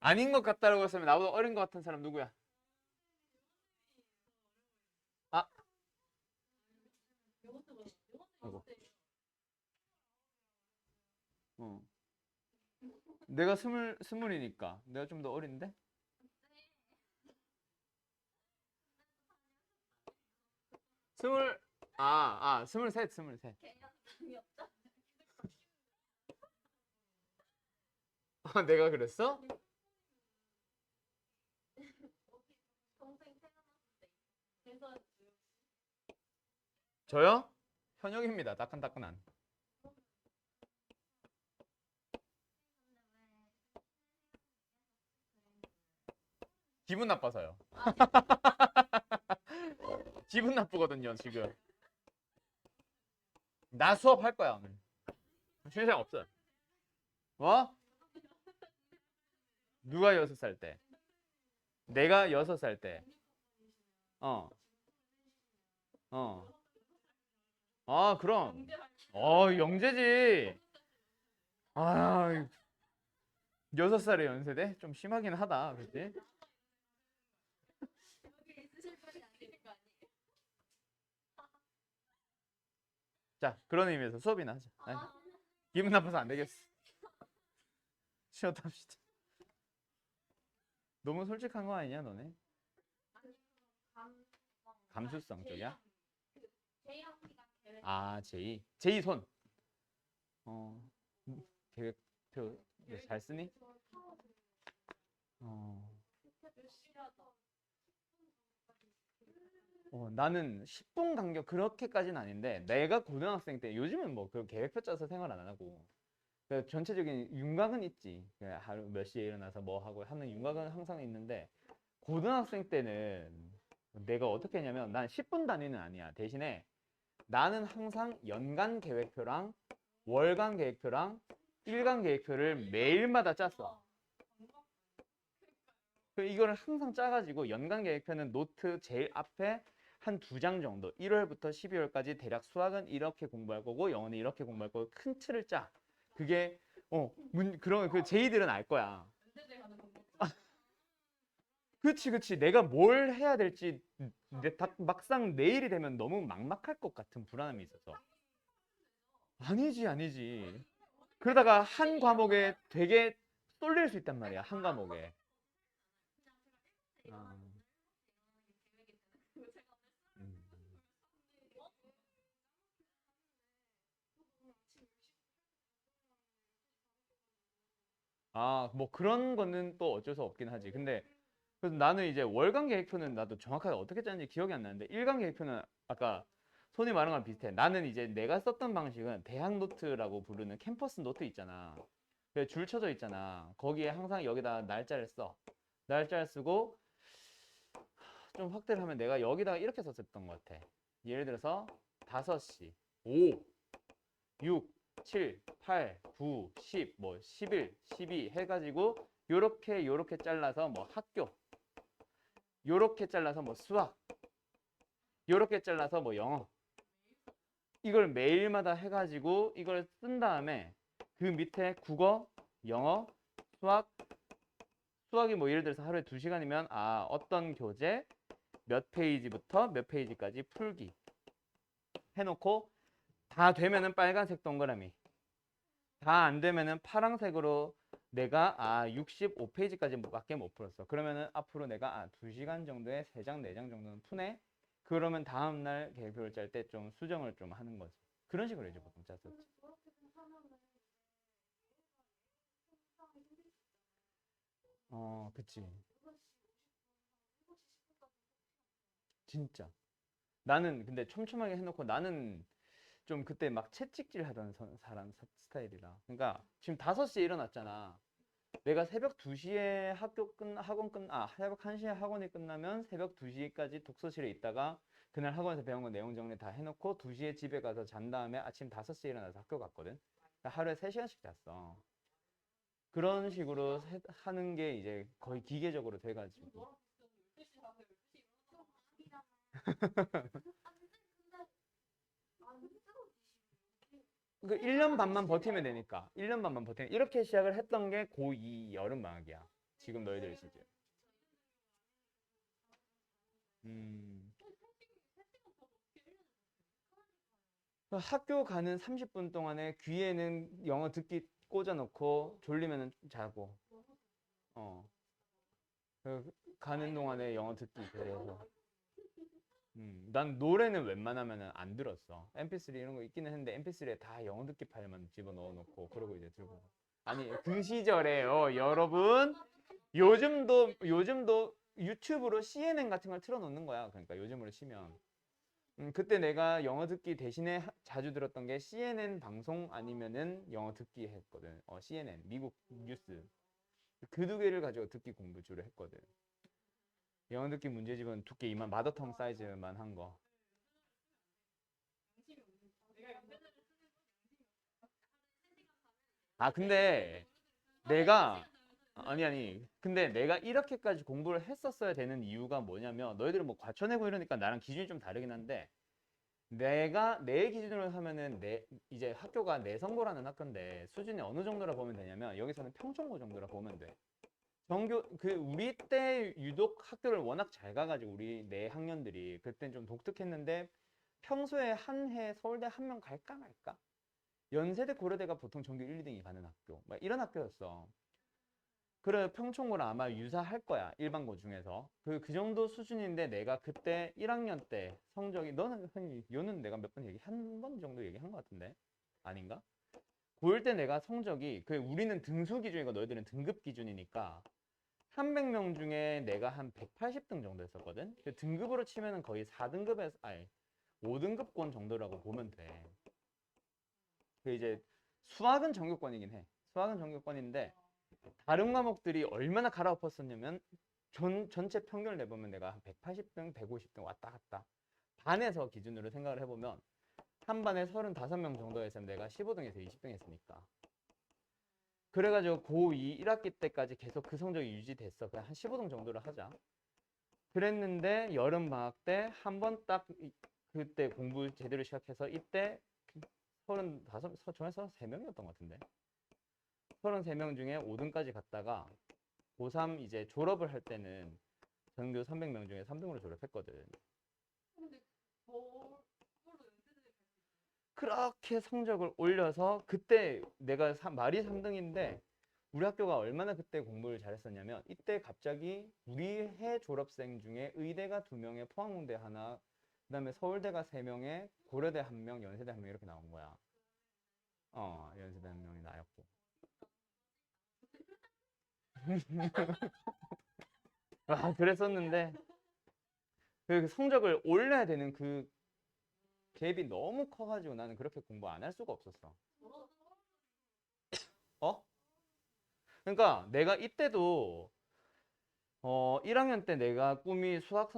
아닌 것 같다라고 했으면 나보다 어린 것 같은 사람 누구야? 아, 아이고. 내가 스물이니까 내가 좀 더 어린데? 스물, 스물셋. 아, 내가 그랬어? 저요? 현역입니다. 따끈따끈한. 기분 나빠서요. 기분 나쁘거든요, 지금. 나 수업할 거야, 오늘. 쉬는 시간 없어. 뭐? 누가 6살 때? 내가 6살 때. 어. 아, 그럼. 영재지. 아, 6살에 연세대? 좀 심하긴 하다, 그치? 자, 그런 의미에서 수업이나 하자. 아니, 기분 나빠서 안 되겠어. 쉬었다 합시다. 너무 솔직한 거 아니냐, 너네? 감수성 쪽이야? 아, 제이 손. 계획표 잘 쓰니? 나는 10분 간격 그렇게까지는 아닌데 내가 고등학생 때 요즘은 뭐 그 계획표 짜서 생활 안 하고 그 전체적인 윤곽은 있지. 그 하루 몇 시에 일어나서 뭐 하고 하는 윤곽은 항상 있는데 고등학생 때는 내가 어떻게 했냐면 난 10분 단위는 아니야. 대신에 나는 항상 연간 계획표랑 월간 계획표랑 일간 계획표를 매일마다 짰어. 이거를 항상 짜가지고 연간 계획표는 노트 제일 앞에 한 2장 정도 1월부터 12월까지 대략 수학은 이렇게 공부할 거고 영어는 이렇게 공부할 거고 큰 틀을 짜. 그게 그런 그 제이들은 알 거야. 그치. 내가 뭘 해야 될지 막상 내일이 되면 너무 막막할 것 같은 불안함이 있어서. 아니지. 그러다가 한 과목에 되게 쏠릴 수 있단 말이야. 한 과목에. 아, 음. 뭐 그런 거는 또 어쩔 수 없긴 하지. 근데 그래서 나는 이제 월간 계획표는 나도 정확하게 어떻게 짰는지 기억이 안 나는데 일간 계획표는 아까 손이 말한 거랑 비슷해. 나는 이제 내가 썼던 방식은 대학 노트라고 부르는 캠퍼스 노트 있잖아. 줄 쳐져 있잖아. 거기에 항상 여기다 날짜를 써. 날짜를 쓰고 좀 확대를 하면 내가 여기다가 이렇게 썼었던 것 같아. 예를 들어서 5시, 5, 6, 7, 8, 9, 10, 뭐 11, 12 해가지고 요렇게 잘라서 뭐 학교, 요렇게 잘라서 뭐 수학, 요렇게 잘라서 뭐 영어. 이걸 매일마다 해가지고 이걸 쓴 다음에 그 밑에 국어, 영어, 수학, 수학이 뭐 예를 들어서 하루에 2시간이면 아 어떤 교재 몇 페이지부터 몇 페이지까지 풀기 해놓고 다 되면은 빨간색 동그라미, 다 안 되면은 파란색으로 내가 65페이지까지밖에 못 풀었어. 그러면은 앞으로 내가 2시간 정도에 3장, 4장 정도는 푸네. 그러면 다음날 계획표를 짤 때 좀 수정을 좀 하는 거지. 그런 식으로 이제 보통 짰었지. 근데 저렇게 생각하면은 상상이 힘들 수 그치. 있잖아. 6시 50분, 7시 10분까지 진짜. 나는 근데 촘촘하게 해놓고 나는 좀 그때 막 채찍질 하던 사람 스타일이라. 그러니까 지금 5시에 일어났잖아. 내가 새벽 2시에 새벽 1시에 학원이 끝나면 새벽 2시까지 독서실에 있다가 그날 학원에서 배운 거 내용 정리 다 해놓고 2시에 집에 가서 잔 다음에 아침 5시에 일어나서 학교 갔거든. 그러니까 하루에 3시간씩 잤어. 그런 식으로 하는 게 이제 거의 기계적으로 지금 돼가지고. 너랑 비슷해서 12시 하고 12시 일어나서 안 쓰러지시면 그 1년 반만 버티면 되니까. 1년 반만 버티면 이렇게 시작을 했던 게 고2 여름방학이야. 지금 너희들 시즌. 음. 학교 가는 30분 동안에 귀에는 영어 듣기 꽂아놓고 졸리면 자고. 어. 가는 동안에 영어 듣기 그래서. 난 노래는 웬만하면 안 들었어. MP3 이런 거 있기는 했는데 MP3에 다 영어 듣기 파일만 집어 넣어놓고 그러고 이제 들고. 아니 그 시절에요, 여러분. 요즘도 유튜브로 CNN 같은 걸 틀어놓는 거야. 그러니까 요즘으로 치면. 그때 내가 영어 듣기 대신에 자주 들었던 게 CNN 방송 아니면은 영어 듣기 했거든. CNN 미국 뉴스 그 2개를 가지고 듣기 공부 주로 했거든. 영어 듣기 문제집은 두께 이만 마더텅 사이즈만 한 거. 근데 내가 근데 내가 이렇게까지 공부를 했었어야 되는 이유가 뭐냐면 너희들은 뭐 과천외고 이러니까 나랑 기준이 좀 다르긴 한데 내가 내 기준으로 하면은 이제 학교가 내성고라는 학교인데 수준이 어느 정도라 보면 되냐면 여기서는 평촌고 정도라 보면 돼. 우리 때 유독 학교를 워낙 잘 가가지고 우리 내 학년들이 그땐 좀 독특했는데 평소에 한 해 서울대 한 명 갈까 말까? 연세대 고려대가 보통 전교 1, 2등이 가는 학교 막 이런 학교였어. 그래 평촌고랑 아마 유사할 거야 일반고 중에서 그 정도 수준인데 내가 그때 1학년 때 성적이 너는 흔히 요는 내가 몇 번 한 번 정도 얘기한 것 같은데 아닌가? 고1 때 내가 성적이 우리는 등수 기준이고 너희들은 등급 기준이니까 300명 중에 내가 한 180등 정도 했었거든. 등급으로 치면은 거의 4등급에서 5등급권 정도라고 보면 돼. 이제 수학은 전교권이긴 해. 수학은 전교권인데 다른 과목들이 얼마나 갈아엎었었냐면 전체 평균을 내보면 내가 한 180등, 150등 왔다 갔다. 반에서 기준으로 생각을 해보면 한 반에 35명 정도 했으면 내가 15등에서 20등 했으니까. 그래가지고 고2 1학기 때까지 계속 그 성적이 유지됐어. 그냥 한 15등 정도를 하자. 그랬는데 여름방학 때 한 번 딱 그때 공부 제대로 시작해서 이때 33명이었던 것 같은데 33명 중에 5등까지 갔다가 고3 이제 졸업을 할 때는 전교 300명 중에 3등으로 졸업했거든. 근데 그걸로 연세대 그렇게 성적을 올려서 그때 내가 말이 3등인데 우리 학교가 얼마나 그때 공부를 잘했었냐면 이때 갑자기 우리 해 졸업생 중에 의대가 2명에 포항공대 하나 그다음에 서울대가 3명에 고려대 1명, 연세대 1명 이렇게 나온 거야. 연세대 1명이 나였고. 그랬었는데 그 성적을 올려야 되는 그 갭이 너무 커가지고 나는 그렇게 공부 안 할 수가 없었어. 어? 그러니까 내가 이때도 1학년 때 내가 꿈이 수학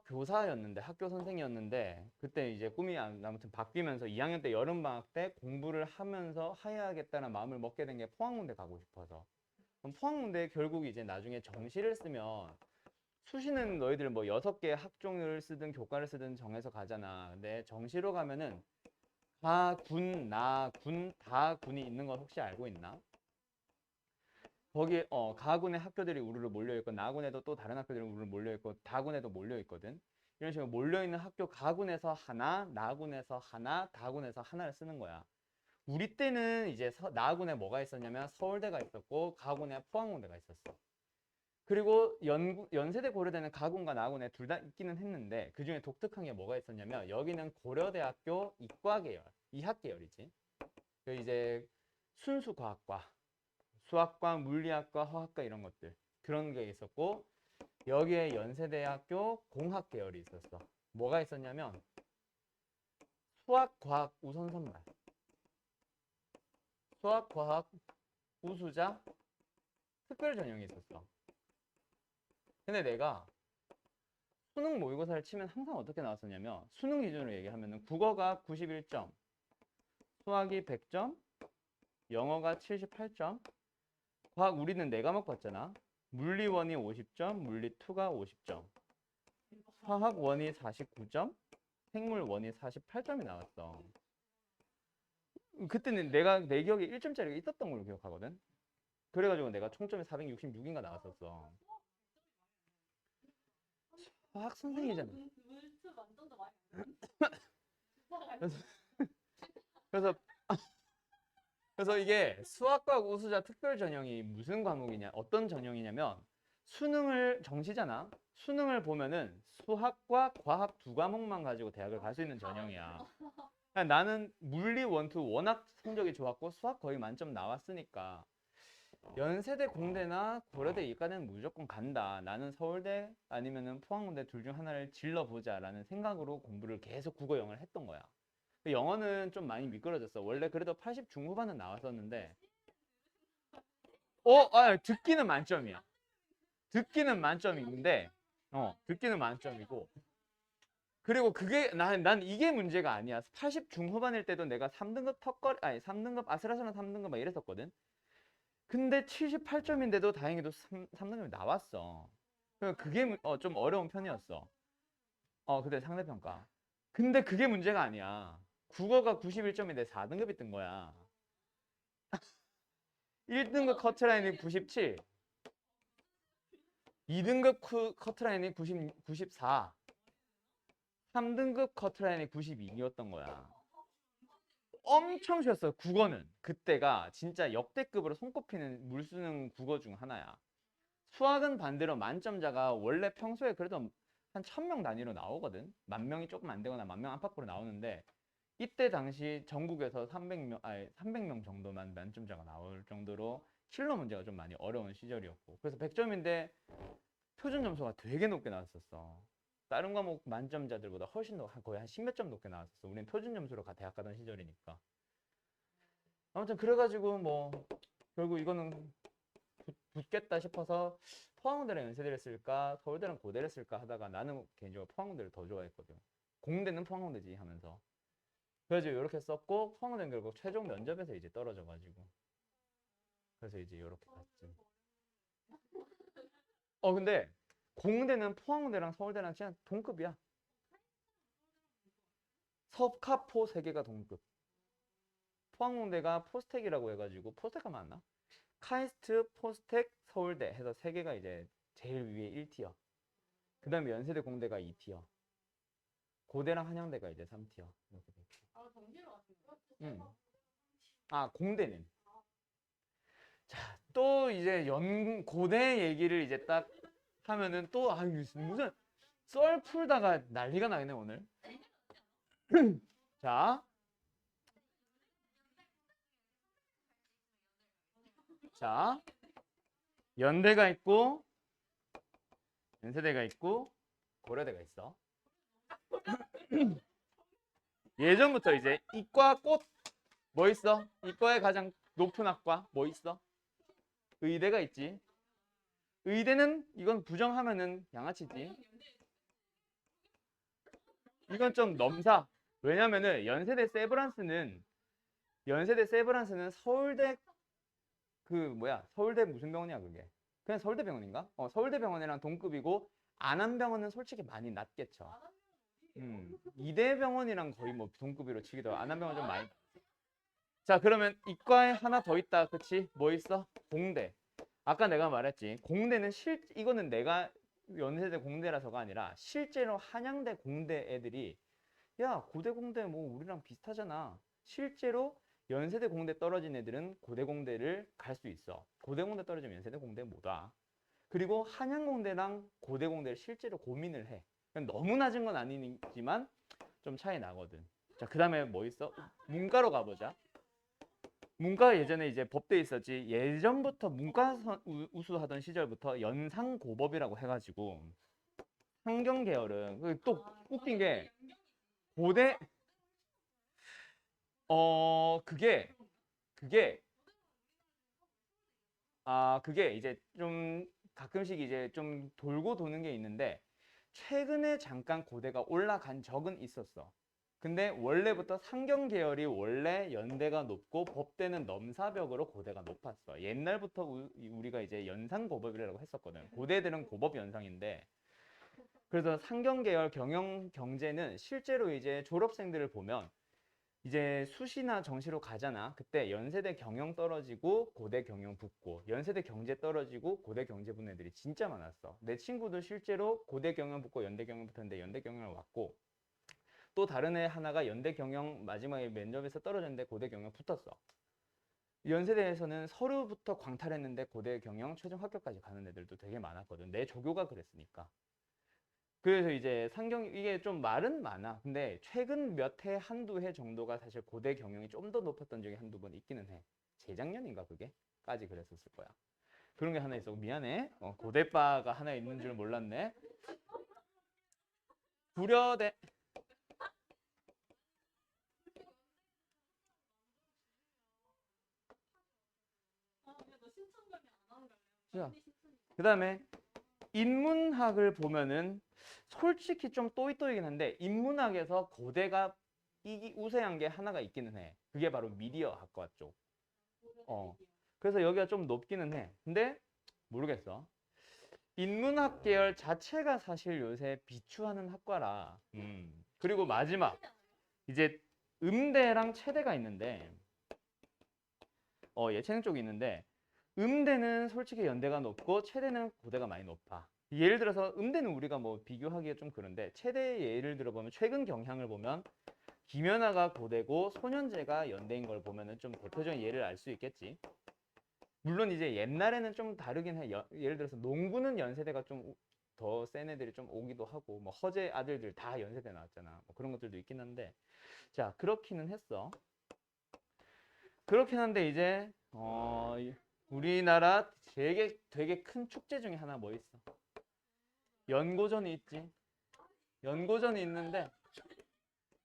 교사였는데 학교 선생이었는데 그때 이제 꿈이 아무튼 바뀌면서 2학년 때 여름방학 때 공부를 하면서 해야겠다는 마음을 먹게 된 게 포항공대 가고 싶어서. 그럼 포항공대 결국 이제 나중에 정시를 쓰면 수시는 너희들 뭐 6개 학종을 쓰든 교과를 쓰든 정해서 가잖아. 근데 정시로 가면은 다 군이 있는 거 혹시 알고 있나? 거기에 가군의 학교들이 우르르 몰려 있고 나군에도 또 다른 학교들이 우르르 몰려 있고 다군에도 몰려 있거든. 이런 식으로 몰려 있는 학교 가군에서 하나, 나군에서 하나, 다군에서 하나를 쓰는 거야. 우리 때는 이제 나군에 뭐가 있었냐면 서울대가 있었고 가군에 포항공대가 있었어. 그리고 연세대 고려대는 가군과 나군에 둘 다 있기는 했는데 그중에 독특한 게 뭐가 있었냐면 여기는 고려대학교 이과계열, 이학계열이지. 그 이제 순수과학과, 수학과, 물리학과, 화학과 이런 것들 그런 게 있었고 여기에 연세대학교 공학계열이 있었어. 뭐가 있었냐면 수학, 과학 우선 선발, 수학, 과학 우수자 특별 전형이 있었어. 근데 내가 수능 모의고사를 치면 항상 어떻게 나왔었냐면 수능 기준으로 얘기하면 국어가 91점, 수학이 100점, 영어가 78점, 과학 우리는 4과목 봤잖아. 물리 1이 50점, 물리 2가 50점, 화학 1이 49점, 생물 1이 48점이 나왔어. 그때는 내 기억에 1점짜리가 있었던 걸로 기억하거든. 그래가지고 내가 총점이 466인가 나왔었어. 화학 선생이잖아. 물수 만점도 많이 그래서 그래서 이게 수학과학 우수자 특별 전형이 무슨 과목이냐, 어떤 전형이냐면 수능을 정시잖아. 수능을 보면은 수학과 과학 2과목만 가지고 대학을 갈 수 있는 전형이야. 그러니까 나는 물리 1, 2 워낙 성적이 좋았고 수학 거의 만점 나왔으니까 연세대 공대나 고려대 이과는 무조건 간다. 나는 서울대 아니면은 포항공대 둘 중 하나를 질러보자라는 생각으로 공부를 계속 국어 영어를 했던 거야. 영어는 좀 많이 미끄러졌어. 원래 그래도 80 중후반은 나왔었는데 듣기는 만점이야. 듣기는 만점인데 듣기는 만점이고 그리고 그게 난 이게 문제가 아니야. 80 중후반일 때도 내가 3등급 턱걸이 3등급 아슬아슬한 3등급 막 이랬었거든. 근데 78점인데도 다행히도 3등급이 나왔어. 그게 좀 어려운 편이었어. 그때 상대평가. 근데 그게 문제가 아니야. 국어가 91점인데 4등급이 뜬 거야. 1등급 커트라인이 97, 2등급 커트라인이 94, 3등급 커트라인이 92였던 거야. 엄청 쉬웠어. 국어는 그때가 진짜 역대급으로 손꼽히는 물수능 국어 중 하나야. 수학은 반대로 만점자가 원래 평소에 그래도 한 1000명 단위로 나오거든. 10,000명이 조금 안 되거나 10,000명 안팎으로 나오는데 이때 당시 전국에서 300명 정도만 만점자가 나올 정도로 킬러 문제가 좀 많이 어려운 시절이었고 그래서 100점인데 표준 점수가 되게 높게 나왔었어. 다른 과목 만점자들보다 훨씬 더 거의 한 10몇 점 높게 나왔었어. 우린 표준 점수로 대학 가던 시절이니까. 아무튼 그래가지고 뭐 결국 이거는 붙겠다 싶어서 포항공대랑 연세대를 쓸까 서울대랑 고대를 쓸까 하다가 나는 개인적으로 포항공대를 더 좋아했거든. 공대는 포항공대지 하면서 그래서 이렇게 썼고 포항공대는 결국 최종 면접에서 이제 떨어져가지고 그래서 이제 이렇게 갔지. 근데 공대는 포항공대랑 서울대랑 진짜 동급이야. 섭카포 3개가 동급. 포항공대가 포스텍이라고 해가지고 포스텍가 맞나? 카이스트, 포스텍, 서울대 해서 3개가 이제 제일 위에 1티어. 그 다음에 연세대 공대가 2티어. 고대랑 한양대가 이제 3티어. 이렇게 돼 있고. 정시로 가신 거예요? 공대는. 자, 또 이제 고대 얘기를 이제 딱 하면은 또 무슨 썰 풀다가 난리가 나겠네 오늘. 자, 연대가 있고 연세대가 있고 고려대가 있어. 예전부터 이제 이과 꽃 뭐 있어? 이과의 가장 높은 학과 뭐 있어? 의대가 있지. 의대는 이건 부정하면은 양아치지. 이건 좀 넘사. 왜냐면은 연세대 세브란스는 서울대 서울대 무슨 병원이야 그게? 그냥 서울대병원인가? 서울대병원이랑 동급이고 안암병원은 솔직히 많이 낮겠죠. 이대병원이랑 거의 뭐 동급으로 치기도 하고 안암병원 좀 많이. 자 그러면 이과에 하나 더 있다, 그치? 뭐 있어? 공대. 아까 내가 말했지. 공대는 이거는 내가 연세대 공대라서가 아니라 실제로 한양대 공대 애들이 야, 고대 공대 뭐 우리랑 비슷하잖아. 실제로 연세대 공대 떨어진 애들은 고대 공대를 갈 수 있어. 고대 공대 떨어지면 연세대 공대 못 와. 그리고 한양공대랑 고대공대를 실제로 고민을 해. 너무 낮은 건 아니지만 좀 차이 나거든. 자, 그 다음에 뭐 있어? 문과로 가보자. 문과 예전에 이제 법대 있었지. 예전부터 문과 우수하던 시절부터 연상고법이라고 해가지고 상경 계열은 또 웃긴 게 고대 그게 그게 이제 좀 가끔씩 이제 좀 돌고 도는 게 있는데 최근에 잠깐 고대가 올라간 적은 있었어. 근데 원래부터 상경 계열이 원래 연대가 높고 법대는 넘사벽으로 고대가 높았어. 옛날부터 우리가 이제 연상고법이라고 했었거든. 고대들은 고법 연상인데 그래서 상경 계열 경영 경제는 실제로 이제 졸업생들을 보면 이제 수시나 정시로 가잖아. 그때 연세대 경영 떨어지고 고대 경영 붙고 연세대 경제 떨어지고 고대 경제 붙는 애들이 진짜 많았어. 내 친구도 실제로 고대 경영 붙고 연대 경영 붙었는데 연대 경영을 왔고 또 다른 애 하나가 연대 경영 마지막에 면접에서 떨어졌는데 고대 경영 붙었어. 연세대에서는 서류부터 광탈했는데 고대 경영 최종 합격까지 가는 애들도 되게 많았거든. 내 조교가 그랬으니까. 그래서 이제 이게 좀 말은 많아. 근데 최근 몇 해, 한두 해 정도가 사실 고대 경영이 좀 더 높았던 적이 한두 번 있기는 해. 재작년인가 그게? 까지 그랬었을 거야. 그런 게 하나 있어. 미안해. 고대바가 하나 있는 줄 몰랐네. 구려대. 근데 너 신청자니 안 하는 자, 거야? 그 다음에 인문학을 보면은 솔직히 좀 또이또이긴 한데 인문학에서 고대가 우세한 게 하나가 있기는 해. 그게 바로 미디어 학과 쪽. 그래서 여기가 좀 높기는 해. 근데 모르겠어. 인문학 계열 자체가 사실 요새 비추하는 학과라. 그리고 마지막 이제 음대랑 체대가 있는데 예체능 쪽이 있는데 음대는 솔직히 연대가 높고 체대는 고대가 많이 높아. 예를 들어서 음대는 우리가 뭐 비교하기가 좀 그런데 체대 예를 들어보면 최근 경향을 보면 김연아가 고대고 손현재가 연대인 걸 보면은 좀 대표적인 예를 알 수 있겠지. 물론 이제 옛날에는 좀 다르긴 해. 예를 들어서 농구는 연세대가 좀 더 센 애들이 좀 오기도 하고 뭐 허재 아들들 다 연세대 나왔잖아. 뭐 그런 것들도 있긴 한데 자 그렇기는 했어. 그렇긴 한데 이제 우리나라 되게 큰 축제 중에 하나 뭐 있어? 연고전이 있지. 연고전이 있는데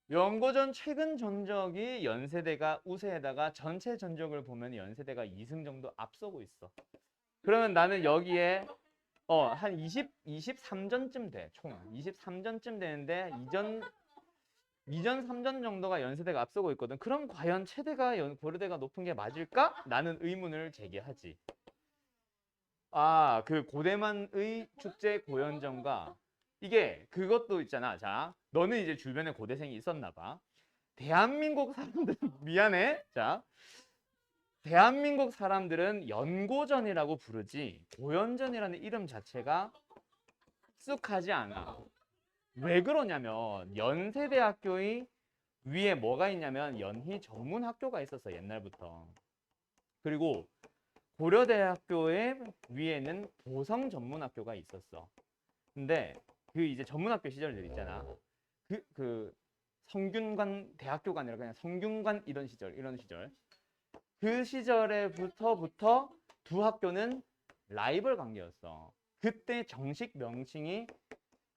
연고전 최근 전적이 연세대가 우세에다가 전체 전적을 보면 연세대가 2승 정도 앞서고 있어. 그러면 나는 여기에 한 23전쯤 돼. 총 23전쯤 되는데 이전 3전 정도가 연세대가 앞서고 있거든. 그럼 과연 체대가 고려대가 높은 게 맞을까? 나는 의문을 제기하지. 그 고대만의 축제 고연정과 이게 그것도 있잖아. 자, 너는 이제 주변에 고대생이 있었나 봐. 대한민국 사람들 미안해. 자, 대한민국 사람들은 연고전이라고 부르지 고연전이라는 이름 자체가 익숙하지 않아. 왜 그러냐면 연세대학교의 위에 뭐가 있냐면 연희 전문학교가 있었어 옛날부터. 그리고 고려대학교의 위에는 보성 전문학교가 있었어. 근데 그 이제 전문학교 시절들 있잖아. 그 성균관 대학교가 아니라 그냥 성균관 이런 시절. 그 시절에부터 두 학교는 라이벌 관계였어. 그때 정식 명칭이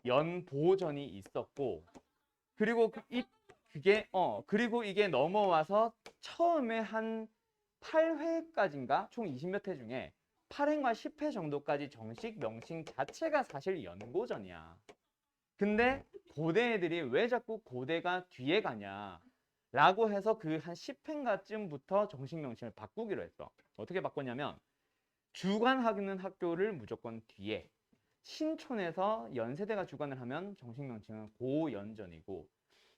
연보전이 있었고 그리고 그리고 이게 넘어와서 처음에 한 8회까지인가 총 20몇 회 중에 8회인가 10회 정도까지 정식 명칭 자체가 사실 연고전이야. 근데 고대 애들이 왜 자꾸 고대가 뒤에 가냐 라고 해서 그 한 10회인가쯤부터 정식 명칭을 바꾸기로 했어. 어떻게 바꿨냐면 주관하는 학교를 무조건 뒤에 신촌에서 연세대가 주관을 하면 정식 명칭은 고연전이고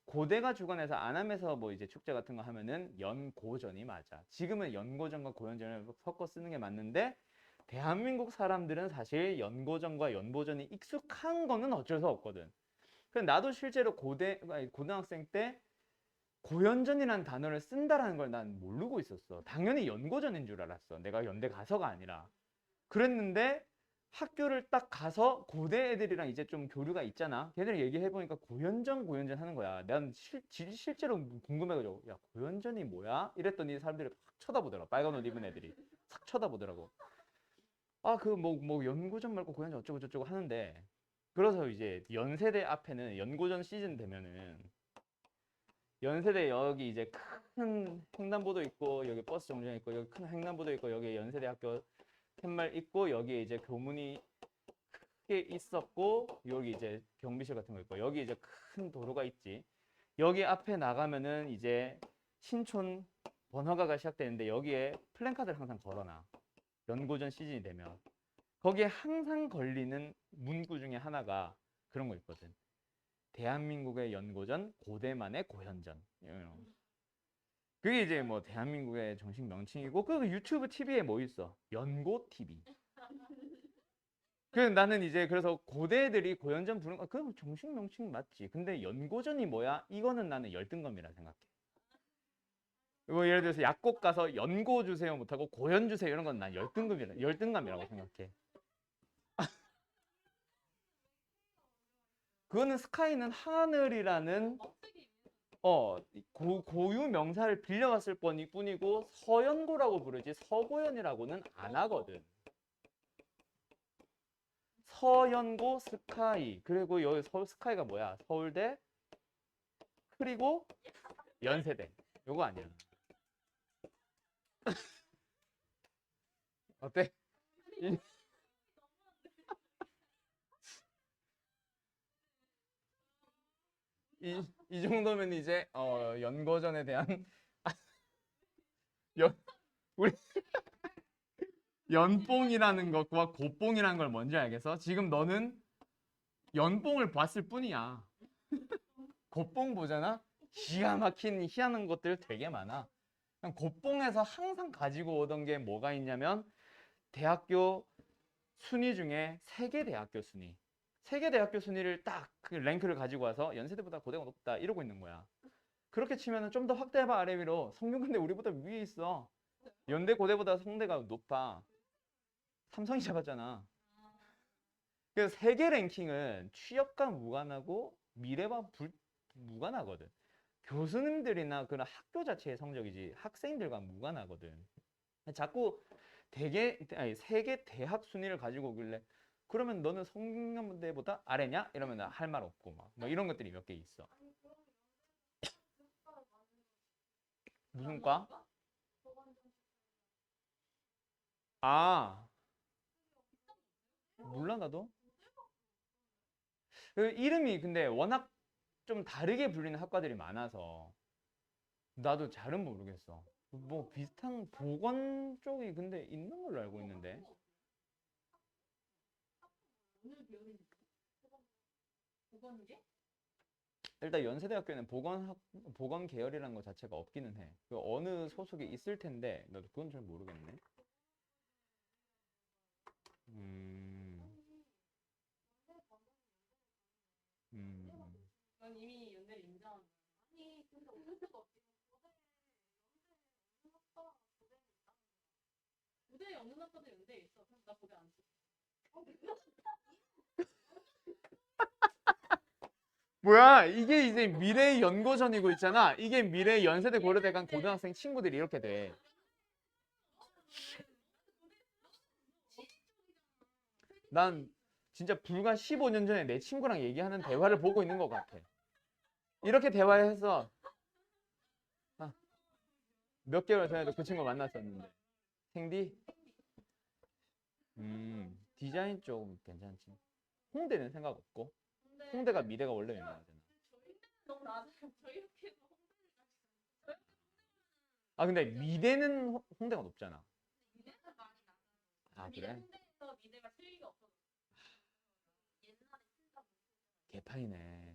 고대가 주관해서 안암에서 뭐 이제 축제 같은 거 하면은 연고전이 맞아. 지금은 연고전과 고연전을 섞어 쓰는 게 맞는데 대한민국 사람들은 사실 연고전과 연보전이 익숙한 거는 어쩔 수 없거든. 그래 나도 실제로 고등학생 때 고연전이라는 단어를 쓴다라는 걸 난 모르고 있었어. 당연히 연고전인 줄 알았어. 내가 연대 가서가 아니라. 그랬는데 학교를 딱 가서 고대 애들이랑 이제 좀 교류가 있잖아. 걔들 얘기해보니까 고연전 하는 거야. 난 실제로 궁금해가지고 야 고연전이 뭐야? 이랬더니 사람들이 확 쳐다보더라. 빨간 옷 입은 애들이 싹 쳐다보더라고. 아 그 뭐 연고전 말고 고연전 어쩌고 저쩌고 하는데 그래서 이제 연세대 앞에는 연고전 시즌 되면은 연세대 여기 이제 큰 횡단보도 있고 여기 버스 정류장 있고 여기 큰 횡단보도 있고 여기 연세대학교 팻말 있고 여기 이제 교문이 크게 있었고 여기 이제 경비실 같은 거 있고 여기 이제 큰 도로가 있지. 여기 앞에 나가면은 이제 신촌 번화가가 시작되는데 여기에 플랜카드를 항상 걸어놔. 연고전 시즌이 되면 거기에 항상 걸리는 문구 중에 하나가 그런 거 있거든. 대한민국의 연고전, 고대만의 고현전. 그게 이제 뭐 대한민국의 정식 명칭이고 그 유튜브 TV에 뭐 있어? 연고 TV. 그 나는 이제 그래서 고대들이 고현전 부르는 거 그건 정식 명칭 맞지. 근데 연고전이 뭐야? 이거는 나는 열등감이라 생각해. 뭐 예를 들어서 약국 가서 연고 주세요 못하고 고현 주세요 이런 건 난 열등감이라고 생각해. 그거는 스카이는 하늘이라는 고유 명사를 빌려갔을 뿐이고 서연고라고 부르지 서고연이라고는 안 하거든. 서연고 스카이 그리고 여기 스카이가 뭐야? 서울대 그리고 연세대 요거 아니야. 어때? 이 정도면 이제 연고전에 대한 연, 우리 연뽕이라는 것과 고뽕이라는 걸 뭔지 알겠어? 지금 너는 연뽕을 봤을 뿐이야. 고뽕 보잖아? 기가 막힌 희한한 것들 되게 많아. 그냥 고뽕에서 항상 가지고 오던 게 뭐가 있냐면 대학교 순위 중에 세계 대학교 순위. 세계 대학교 순위를 딱 그 랭크를 가지고 와서 연세대보다 고대가 높다 이러고 있는 거야. 그렇게 치면은 좀 더 확대해봐 아래 위로. 성균관대 우리보다 위에 있어. 연대 고대보다 성대가 높아. 삼성이 잡았잖아. 그래서 세계 랭킹은 취업과 무관하고 미래와 무관하거든. 교수님들이나 그런 학교 자체의 성적이지 학생들과 무관하거든. 자꾸 세계 대학 순위를 가지고 오길래 그러면 너는 성균관대보다 아래냐? 이러면 할 말 없고 뭐 이런 것들이 몇 개 있어. 무슨 과? 아, 몰라 나도. 그 이름이 근데 워낙 좀 다르게 불리는 학과들이 많아서 나도 잘은 모르겠어. 뭐 비슷한 보건 쪽이 근데 있는 걸로 알고 있는데. 오늘 배우는 보건계? 일단 연세대학교에는 보건 계열이라는 것 자체가 없기는 해. 그 어느 소속에 있을 텐데 나도 그건 잘 모르겠네. 음, 음. 난 이미 연대를 인정한 거야. 아니 근데 어쩔 수가 없지. 고대에 없는 학과도 연대에 있어. 그래서 나 고대 안 써. 뭐야 이게 이제 미래의 연고전이고 있잖아. 이게 미래의 연세대 고려대 간 고등학생 친구들이 이렇게 돼. 난 진짜 불과 15년 전에 내 친구랑 얘기하는 대화를 보고 있는 것 같아. 이렇게 대화해서 몇 개월 전에도 그 친구 만났었는데 생디? 디자인 쪽 괜찮지. 홍대는 생각 없고 홍대가 미대가 원래 유명하잖아. 너무 낮아요. 저 이렇게 해서 아 근데 미대는 홍대가 높잖아. 미대는 많이 낮아요. 아 미대 그래? 홍대에서 미대가 실기가 없어서 옛날에 진짜 개파이네.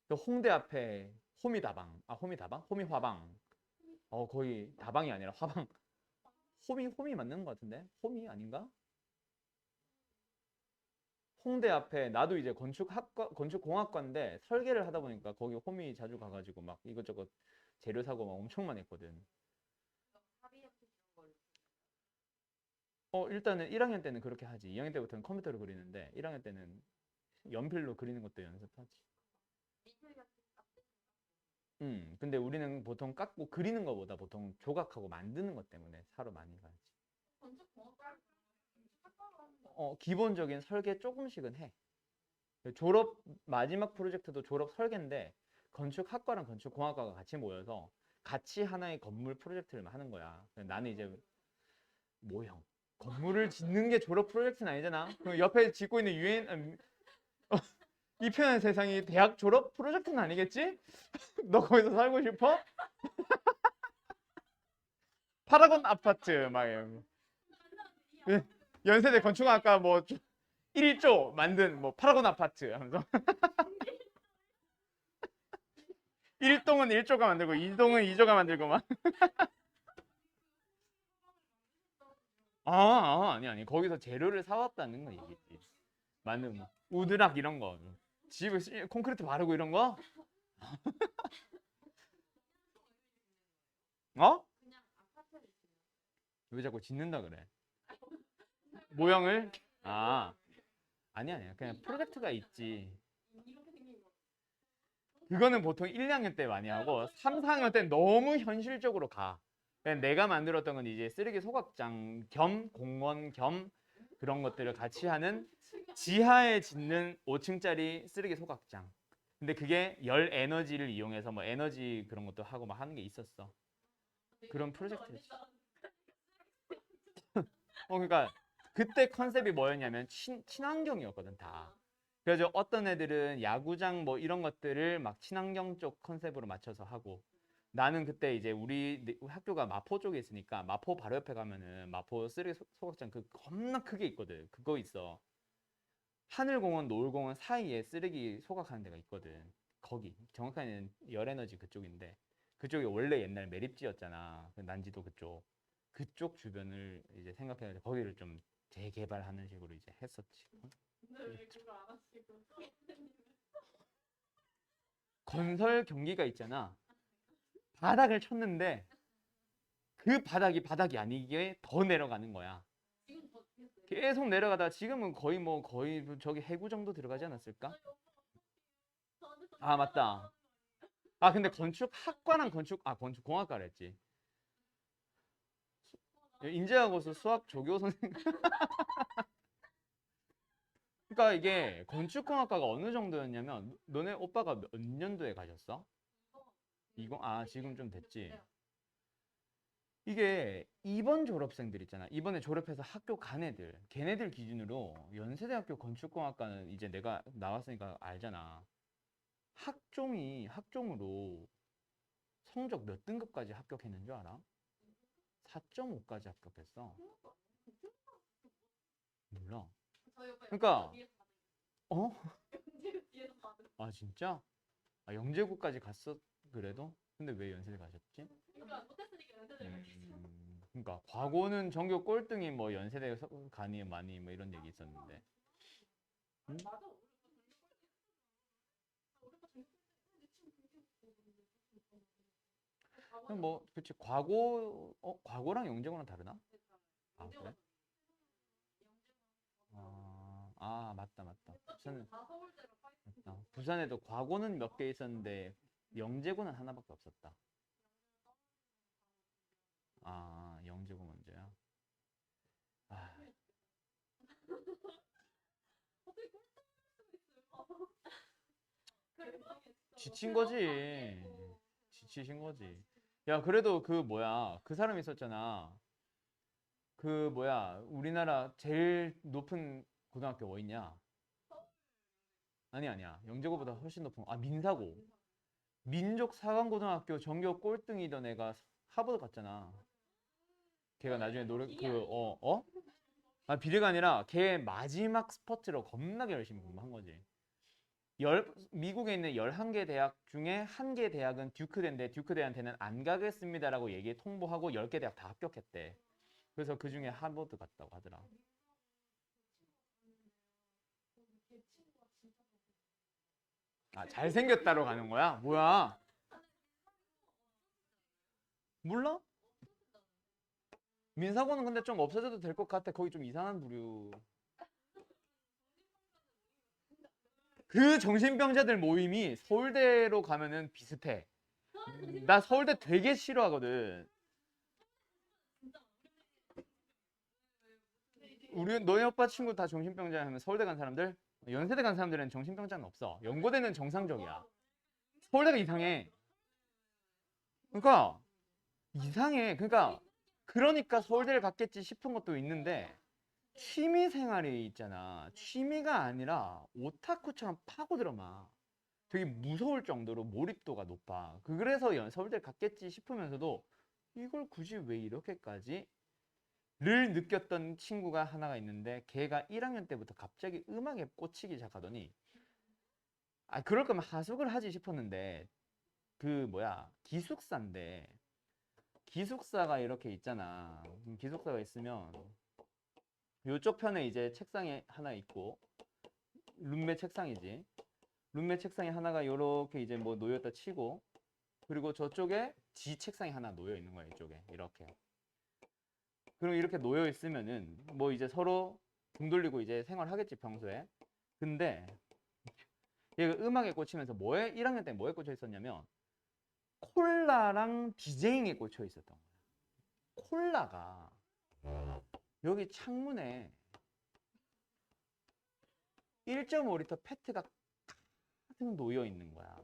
그 홍대 앞에 호미다방? 호미화방. 거의 다방이 아니라 화방. 호미 맞는 것 같은데? 호미 아닌가? 홍대 앞에 나도 이제 건축공학과인데 설계를 하다 보니까 거기 홈이 자주 가가지고 막 이것저것 재료 사고 막 엄청 많이 했거든. 일단은 1학년 때는 그렇게 하지. 2학년 때부터는 컴퓨터로 그리는데 1학년 때는 연필로 그리는 것도 연습하지. 근데 우리는 보통 깎고 그리는 것보다 보통 조각하고 만드는 것 때문에 사러 많이 가지. 기본적인 설계 조금씩은 해. 졸업 마지막 프로젝트도 졸업 설계인데 건축학과랑 건축공학과가 같이 모여서 같이 하나의 건물 프로젝트를 하는 거야. 나는 이제 모형. 건물을 짓는 게 졸업 프로젝트는 아니잖아. 그 옆에 짓고 있는 이편의 세상이 대학 졸업 프로젝트는 아니겠지? 너 거기서 살고 싶어? 파라곤 아파트 막 이런 거. 연세대 건축학과 뭐 1조 만든 뭐 파라곤 아파트 하면서 1동은 1조가 만들고 2동은 2조가 만들고 막 아니 거기서 재료를 사왔다는 거 얘기지. 만든 뭐 우드락 이런 거 집을 콘크리트 바르고 이런 거? 어? 왜 자꾸 짓는다 그래? 모형을? 아니야 그냥 프로젝트가 있지. 그거는 보통 1, 2학년 때 많이 하고 3, 4학년 때 너무 현실적으로 가. 그냥 내가 만들었던 건 이제 쓰레기 소각장 겸 공원 겸 그런 것들을 같이 하는 지하에 짓는 5층짜리 쓰레기 소각장. 근데 그게 열 에너지를 이용해서 뭐 에너지 그런 것도 하고 막 하는 게 있었어. 그런 프로젝트였지. 그러니까 그때 컨셉이 뭐였냐면 친환경이었거든 다. 그래서 어떤 애들은 야구장 뭐 이런 것들을 막 친환경 쪽 컨셉으로 맞춰서 하고 나는 그때 이제 우리 학교가 마포 쪽에 있으니까 마포 바로 옆에 가면은 마포 쓰레기 소각장 그 겁나 크게 있거든. 그거 있어. 하늘공원, 노을공원 사이에 쓰레기 소각하는 데가 있거든. 거기 정확하게는 열에너지 그쪽인데 그쪽이 원래 옛날 매립지였잖아. 그 난지도 그쪽 주변을 이제 생각해서 거기를 좀 재개발하는 식으로 이제 했었지. 근데 왜 그걸 안 하시고 또 건설 경기가 있잖아. 바닥을 쳤는데 그 바닥이 아니게 더 내려가는 거야. 지금 더 됐어요. 계속 내려가다 지금은 거의 저기 해구 정도 들어가지 않았을까? 맞다. 근데 건축학과랑 건축공학과를 했지. 인제하고서 수학 조교 선생. 그러니까 이게 건축공학과가 어느 정도였냐면 너네 오빠가 몇 년도에 가셨어? 지금 좀 됐지. 이게 이번 졸업생들 있잖아. 이번에 졸업해서 학교 간 애들, 걔네들 기준으로 연세대학교 건축공학과는 이제 내가 나왔으니까 알잖아. 학종으로 성적 몇 등급까지 합격했는 줄 알아? 4.5까지 합격했어. 몰라. 저희 오빠 그러니까 뒤에서 받은 어? 영재 뒤에서 받은 진짜? 영재고까지 갔어 그래도? 근데 왜 연세대 가셨지? 그러니까 못했으니까 연세대 갔어. 그러니까 과거는 전교 꼴등이 뭐 연세대 가니 많이 뭐 이런 얘기 있었는데. 응? 맞아. 우리 오빠 그럼 뭐 그치 과거랑 영재고는 다르나? 그래? 맞다. 부산에도 과거는 몇 개 있었는데 영재고는 하나밖에 없었다. 영재고 먼저야. 지친 거지. 지치신 거지. 야, 그래도 그 사람 있었잖아. 우리나라 제일 높은 고등학교 뭐 있냐? 아니야. 영재고보다 훨씬 높은 민사고. 민족사관고등학교 전교 꼴등이던 애가 하버드 갔잖아. 걔가 나중에 비례가 아니라 걔 마지막 스퍼트로 겁나게 열심히 공부한 거지. 미국에 있는 11개 대학 중에 1개 대학은 듀크대인데 듀크대한테는 안 가겠습니다라고 통보하고 10개 대학 다 합격했대. 그래서 그 중에 하버드 갔다고 하더라. 아, 잘생겼다로 가는 거야? 뭐야? 몰라? 민사고는 근데 좀 없어져도 될 것 같아. 거기 좀 이상한 부류. 그 정신병자들 모임이 서울대로 가면은 비슷해. 나 서울대 되게 싫어하거든. 우리 너희 오빠 친구 다 정신병자 하면 서울대 간 사람들? 연세대 간 사람들은 정신병자는 없어. 연고대는 정상적이야. 서울대가 이상해. 그러니까 이상해. 그러니까 서울대를 갔겠지 싶은 것도 있는데 취미 생활이 있잖아. 취미가 아니라 오타쿠처럼 파고들어 막. 되게 무서울 정도로 몰입도가 높아. 그래서 서울대 갔겠지 싶으면서도 이걸 굳이 왜 이렇게까지? 를 느꼈던 친구가 하나가 있는데 걔가 1학년 때부터 갑자기 음악에 꽂히기 시작하더니 아 그럴 거면 하숙을 하지 싶었는데 그 뭐야 기숙사인데 기숙사가 이렇게 있잖아. 기숙사가 있으면 이쪽 편에 이제 책상이 하나 있고 룸메 책상이지. 룸메 책상이 하나가 이렇게 이제 뭐 놓였다 치고 그리고 저쪽에 지 책상이 하나 놓여 있는 거야 이쪽에 이렇게. 그리고 이렇게 놓여 있으면은 뭐 이제 서로 등 돌리고 이제 생활하겠지 평소에. 근데 얘가 음악에 꽂히면서 1학년 때 뭐에 꽂혀 있었냐면 콜라랑 디제잉에 꽂혀 있었던 거야. 콜라가 여기 창문에 1.5리터 페트가 가득 놓여 있는 거야.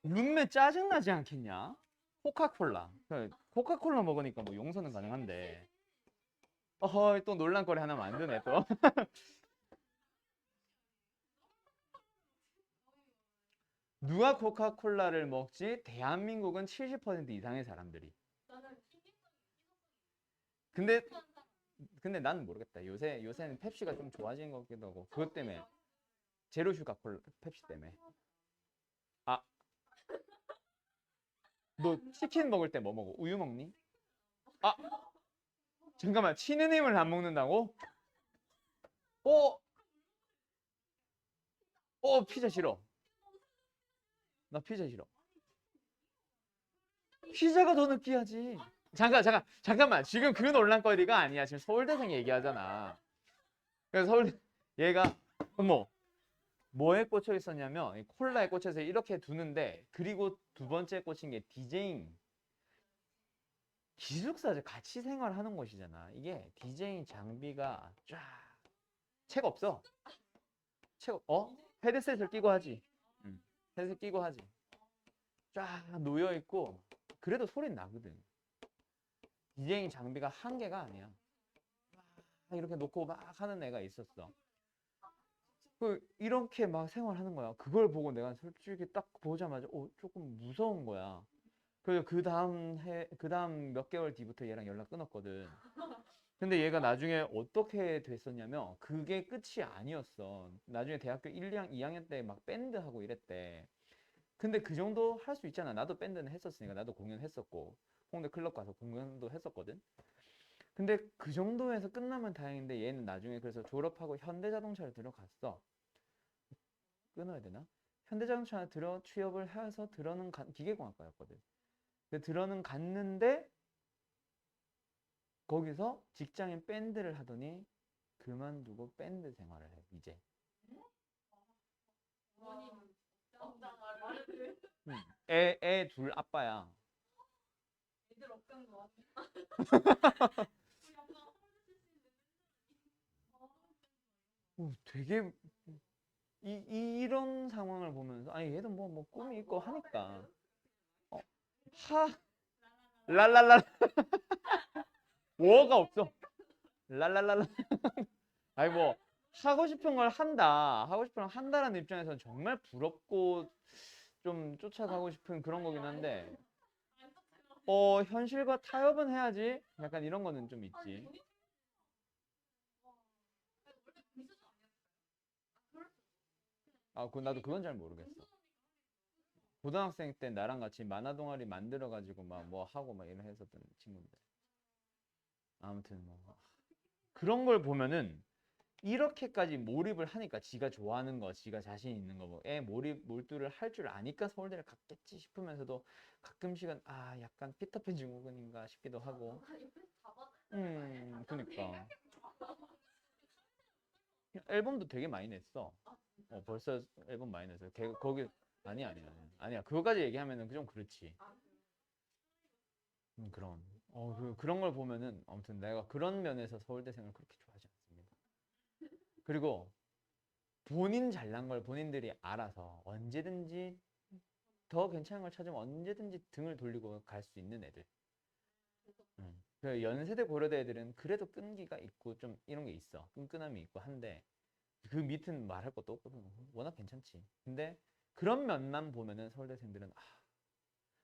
룸메 짜증나지 않겠냐? 코카콜라. 코카콜라 먹으니까 뭐 용서는 가능한데. 어허, 또 논란거리 하나 만드네, 또. 누가 코카콜라를 먹지? 대한민국은 70% 이상의 사람들이. 근데, 근데 나는 모르겠다. 요새는 펩시가 좀 좋아진 것 같기도 하고. 그것 때문에. 제로 슈가 콜라, 펩시 때문에. 아, 너 치킨 먹을 때 뭐 먹어? 우유 먹니? 아, 잠깐만. 치느님을 안 먹는다고? 어, 피자 싫어. 나 피자 싫어. 피자가 더 느끼하지. 잠깐만. 지금 그 논란거리가 아니야. 지금 서울대생 얘기하잖아. 그래서 얘가, 어머, 뭐에 꽂혀 있었냐면, 콜라에 꽂혀서 이렇게 두는데, 그리고 두 번째 꽂힌 게 디제잉. 기숙사에서 같이 생활하는 곳이잖아. 이게 디제잉 장비가 쫙, 책 없어. 헤드셋을 끼고 하지. 응. 헤드셋 끼고 하지. 쫙 놓여 있고, 그래도 소리는 나거든. 디제잉 장비가 한 개가 아니야. 막 이렇게 놓고 막 하는 애가 있었어. 이렇게 막 생활하는 거야. 그걸 보고 내가 솔직히 딱 보자마자 조금 무서운 거야. 그래서 그 다음 몇 개월 뒤부터 얘랑 연락 끊었거든. 근데 얘가 나중에 어떻게 됐었냐면 그게 끝이 아니었어. 나중에 대학교 2학년 때 막 밴드 하고 이랬대. 근데 그 정도 할 수 있잖아. 나도 밴드는 했었으니까 나도 공연했었고 홍대 클럽 가서 공연도 했었거든. 근데 그 정도에서 끝나면 다행인데 얘는 나중에 그래서 졸업하고 현대자동차를 들어갔어. 끊어야 되나? 현대자동차 취업을 해서 기계공학과였거든. 근데 들어는 갔는데 거기서 직장인 밴드를 하더니 그만두고 밴드 생활을 해 이제. 응. 애 둘 아빠야. 애들 억gang 것 같아. 되게 이런 상황을 보면서 아니 얘도 뭐 꿈이 있고 하니까 어, 하 랄랄랄 워가 없어 랄랄랄라 아니 뭐 하고 싶은 걸 한다라는 입장에서는 정말 부럽고 좀 쫓아가고 싶은 그런 거긴 한데 현실과 타협은 해야지 약간 이런 거는 좀 있지. 나도 그건 잘 모르겠어. 고등학생 때 나랑 같이 만화 동아리 만들어 가지고 막 뭐 하고 막 이런 했었던 친구인데 아무튼 뭐 그런 걸 보면은 이렇게까지 몰입을 하니까 지가 좋아하는 거, 지가 자신 있는 거에 몰두를 할 줄 아니까 서울대를 갔겠지 싶으면서도 가끔씩은 아 약간 피터팬 증후군인가 싶기도 하고. 그니까 앨범도 되게 많이 냈어. 벌써 앨범 많이 냈어. 거기 아니야. 그거까지 얘기하면은 좀 그렇지. 그럼 그런 걸 보면은 아무튼 내가 그런 면에서 서울대생을 그렇게 좋아하지 않습니다. 그리고 본인 잘난 걸 본인들이 알아서 언제든지 더 괜찮은 걸 찾으면 언제든지 등을 돌리고 갈 수 있는 애들. 그 연세대 고려대 애들은 그래도 끈기가 있고 좀 이런 게 있어. 끈끈함이 있고 한데 그 밑은 말할 것도 없거든. 워낙 괜찮지. 근데 그런 면만 보면은 서울대생들은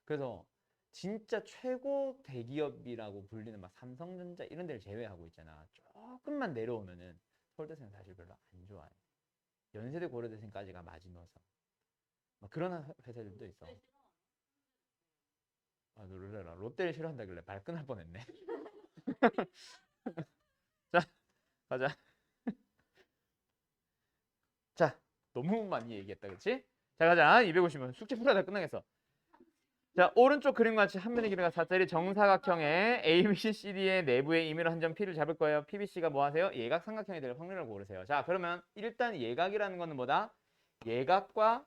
그래서 진짜 최고 대기업이라고 불리는 막 삼성전자 이런 데를 제외하고 있잖아. 조금만 내려오면은 서울대생은 사실 별로 안 좋아해. 연세대 고려대생까지가 마지노선. 막 그런 회사들도 있어. 놀래라. 롯데를 싫어한다길래 발끈할 뻔했네. 자, 가자. 자, 너무 많이 얘기했다, 그렇지? 자, 가자. 250면 숙제 풀어야 다 끝나겠어. 자, 오른쪽 그림과 같이 한 면의 길이가 4짜리 정사각형의 ABCD의 내부의 임의로 한 점 P를 잡을 거예요. PBC가 뭐 하세요? 예각 삼각형이 될 확률을 고르세요. 자, 그러면 일단 예각이라는 거는 뭐다? 예각과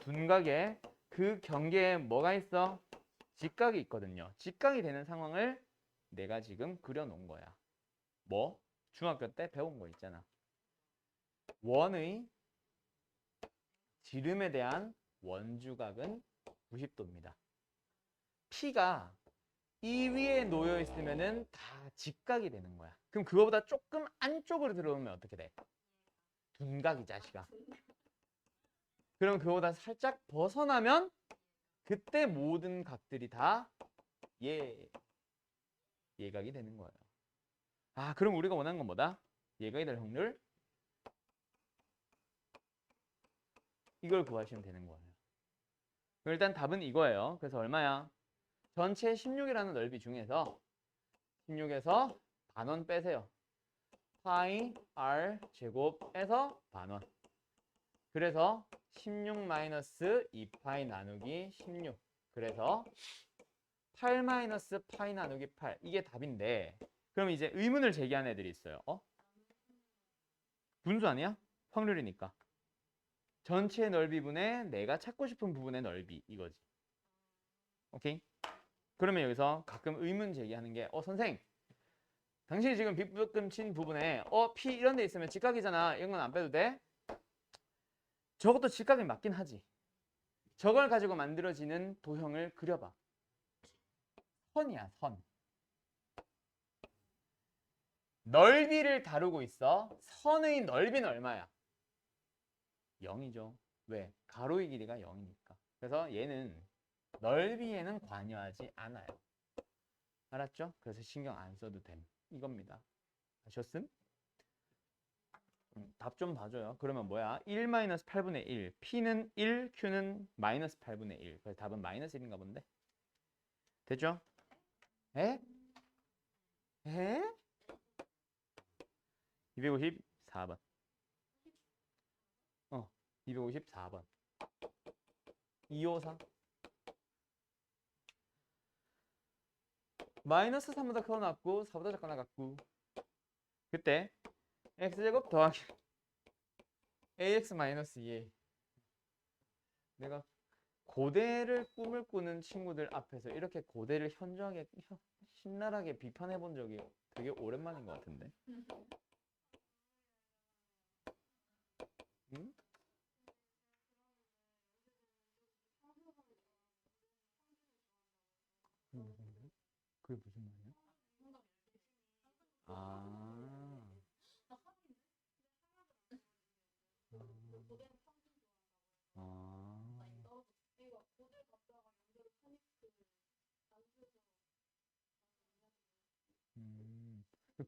둔각의 그 경계에 뭐가 있어? 직각이 있거든요. 직각이 되는 상황을 내가 지금 그려놓은 거야. 뭐? 중학교 때 배운 거 있잖아. 원의 지름에 대한 원주각은 90도입니다. P가 이 위에 놓여 있으면은 다 직각이 되는 거야. 그럼 그거보다 조금 안쪽으로 들어오면 어떻게 돼? 둔각이 자식아. 그럼 그거보다 살짝 벗어나면 그때 모든 각들이 다 예각이 되는 거예요. 그럼 우리가 원하는 건 뭐다? 예각이 될 확률? 이걸 구하시면 되는 거예요. 그럼 일단 답은 이거예요. 그래서 얼마야? 전체 16이라는 넓이 중에서 16에서 반원 빼세요. 파이 r 제곱에서 반원. 그래서 16 마이너스 2파이 나누기 16. 그래서 8 마이너스 파이 나누기 8. 이게 답인데 그럼 이제 의문을 제기한 애들이 있어요. 분수 아니야? 확률이니까. 전체 넓이분의 내가 찾고 싶은 부분의 넓이 이거지. 오케이? 그러면 여기서 가끔 의문 제기하는 게 선생 당신이 지금 빗불금 친 부분에 P 이런 데 있으면 직각이잖아. 이런 건 안 빼도 돼? 저것도 직각이 맞긴 하지. 저걸 가지고 만들어지는 도형을 그려봐. 선이야, 선. 넓이를 다루고 있어. 선의 넓이는 얼마야? 0이죠. 왜? 가로의 길이가 0이니까. 그래서 얘는 넓이에는 관여하지 않아요. 알았죠? 그래서 신경 안 써도 됨. 이겁니다. 아셨음? 답 좀 봐줘요. 그러면 뭐야? 1-8분의 1. P는 1, Q는 마이너스 8분의 1. 그래서 답은 마이너스 1인가 본데? 됐죠? 에? 에? 254번. 254번. 254. 마이너스 3보다 커 나갔고 4보다 작거 나갔고 그때 x제곱 더하기 ax 마이너스 2. 내가 고대를 꿈을 꾸는 친구들 앞에서 이렇게 고대를 현저하게 신랄하게 비판해 본 적이 되게 오랜만인 것 같은데. 응? 그게 무슨 말이야? 아. 아.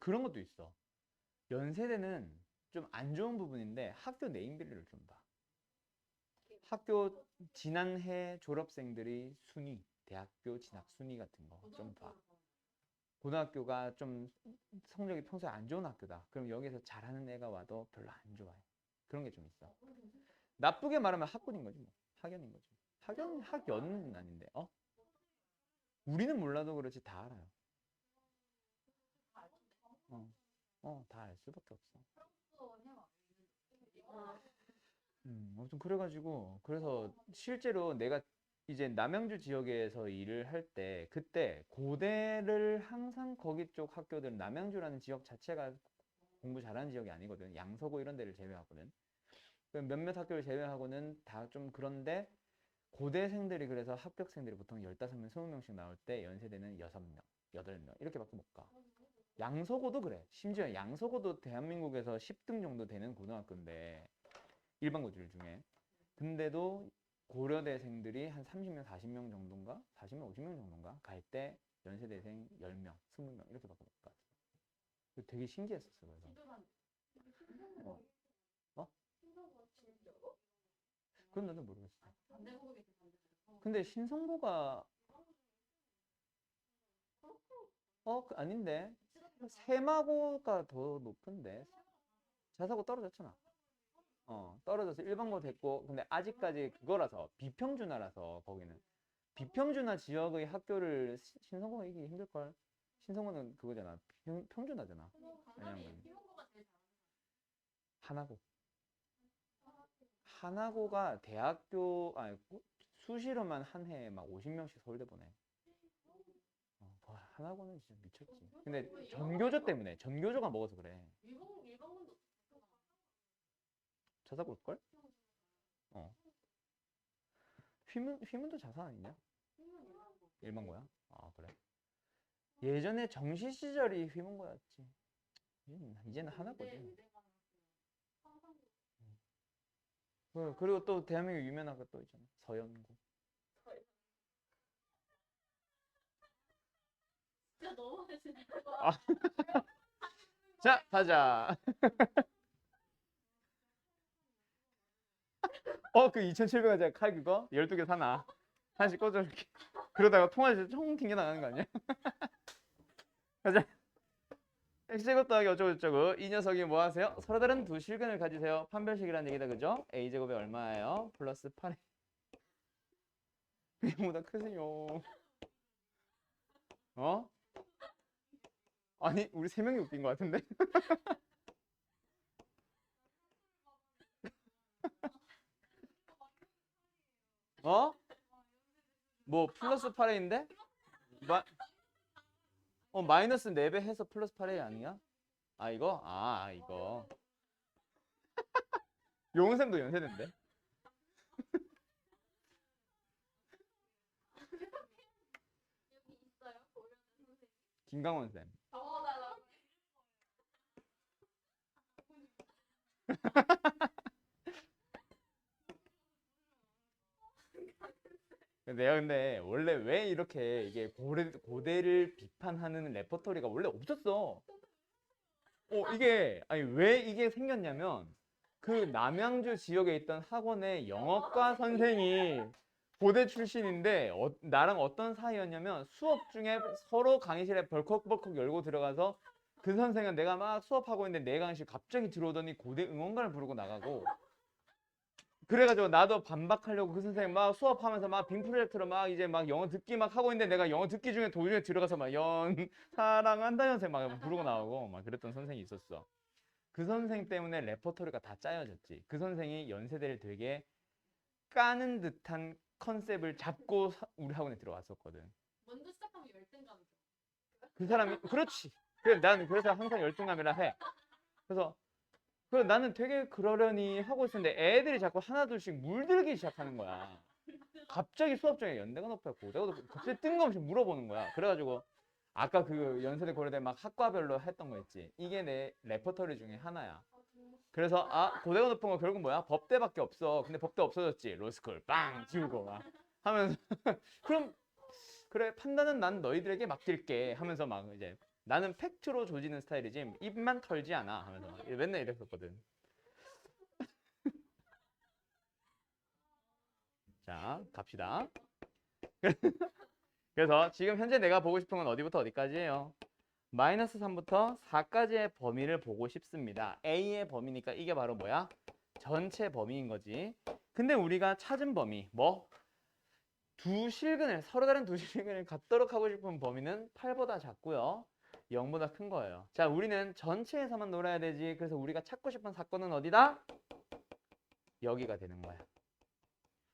그런 것도 있어. 연세대는 좀 안 좋은 부분인데 학교 네임밸류를 좀 봐. 학교 지난해 졸업생들이 순위, 대학교 진학 순위 같은 거 좀 봐. 고등학교가 좀 성적이 평소에 안 좋은 학교다. 그럼 여기서 잘하는 애가 와도 별로 안 좋아해. 그런 게 좀 있어. 나쁘게 말하면 학군인 거지 뭐. 학연인 거지. 학연은 아닌데. 우리는 몰라도 그렇지 다 알아요. 다 알 수밖에 없어. 아무튼 그래가지고 그래서 실제로 내가 이제 남양주 지역에서 일을 할 때 그때 고대를 항상 거기 쪽 학교들은 남양주라는 지역 자체가 공부 잘하는 지역이 아니거든. 양서고 이런 데를 제외하거든. 그 몇몇 학교를 제외하고는 다 좀 그런데 고대생들이 그래서 합격생들이 보통 15명, 20명씩 나올 때 연세대는 6명, 8명 이렇게밖에 못 가. 양서고도 그래. 심지어 양서고도 대한민국에서 10등 정도 되는 고등학교인데 일반 고졸 중에. 근데도 고려대생들이 한 30명, 40명 정도인가? 40명, 50명 정도인가? 갈 때 연세대생 10명, 20명 이렇게밖에 못 가. 되게 신기했었어. 그래서. 어? 어? 그건 나도 모르겠어. 근데 신성고가 아닌데 세마고가 더 높은데 자사고 떨어졌잖아. 떨어져서 일반고 됐고 근데 아직까지 그거라서 비평준화라서 거기는 비평준화 지역의 학교를 신성고가 이기기 힘들걸. 신성고는 그거잖아. 평준화잖아. 왜냐면 하나고 하나고가 대학교 아니 수시로만 한 해에 막 50명씩 서울대 보내. 하나고는 진짜 미쳤지. 근데 전교조 때문에 전교조가 먹어서 그래. 자사고일걸? 어. 휘문도 자사 아니냐? 일반고야? 아 그래. 예전에 정시 시절이 휘문고였지. 이제는 하나고지. 그리고 또 대한민국 유명한 거 또 있잖아. 서연고. 진짜 너무 아. 자, 가자. 그 2,700원짜리 칼 그거? 12개 사나? 하나씩 꽂아줄게. 그러다가 통화에서 총 튕겨 나가는 거 아니야? 가자. x제곱 더하기 어쩌고저쩌고. 이 녀석이 뭐 하세요? 서로 다른 두 실근을 가지세요. 판별식이라는 얘기다, 그죠? a제곱이 얼마예요? 플러스 8이. B보다 크세요. 아니, 우리 세 명이 웃긴 것 같은데? 뭐, 플러스 8A인데? 마이너스 4배 해서 플러스 8A 아니야? 이거? 이거. 용은쌤도 연세대인데? 김강원 쌤. 내가 근데 원래 왜 이렇게 이게 고대를 비판하는 레퍼토리가 원래 없었어. 아니 왜 이게 생겼냐면 그 남양주 지역에 있던 학원의 영어과 선생이 고대 출신인데 나랑 어떤 사이였냐면 수업 중에 서로 강의실에 벌컥벌컥 열고 들어가서 그 선생은 내가 막 수업하고 있는데 내 강의실 갑자기 들어오더니 고대 응원가를 부르고 나가고 그래가지고 나도 반박하려고 그 선생님 막 수업하면서 막 빔 프로젝트로 막 이제 막 영어 듣기 막 하고 있는데 내가 영어 듣기 중에 도중에 들어가서 막 사랑한다 연생 막 부르고 나오고 막 그랬던 선생이 있었어. 그 선생 때문에 레퍼토리가 다 짜여졌지. 그 선생이 연세대를 되게 까는 듯한 컨셉을 잡고 우리 학원에 들어왔었거든. 먼저 시작하면 열등감이죠. 그 사람이 그렇지. 그래 난 그래서 항상 열등감이라 해. 그래서 나는 되게 그러려니 하고 있었는데 애들이 자꾸 하나둘씩 물들기 시작하는 거야. 갑자기 수업 중에 연대가 높아요, 고대가 높아요. 갑자기 뜬금없이 물어보는 거야. 그래가지고 아까 그 연세대 고려대 막 학과별로 했던 거 있지. 이게 내 레퍼토리 중에 하나야. 그래서 고대가 높은 거 결국 뭐야? 법대밖에 없어. 근데 법대 없어졌지. 로스쿨 빵 지우고 막 하면서 그럼 그래 판단은 난 너희들에게 맡길게 하면서 막 이제 나는 팩트로 조지는 스타일이지 입만 털지 않아 하면서 막 맨날 이랬었거든. 자 갑시다. 그래서 지금 현재 내가 보고 싶은 건 어디부터 어디까지예요? 마이너스 3부터 4까지의 범위를 보고 싶습니다. A의 범위니까 이게 바로 뭐야? 전체 범위인 거지. 근데 우리가 찾은 범위 뭐? 두 실근을 서로 다른 두 실근을 갖도록 하고 싶은 범위는 8보다 작고요. 0보다 큰 거예요. 자, 우리는 전체에서만 놀아야 되지. 그래서 우리가 찾고 싶은 사건은 어디다? 여기가 되는 거야.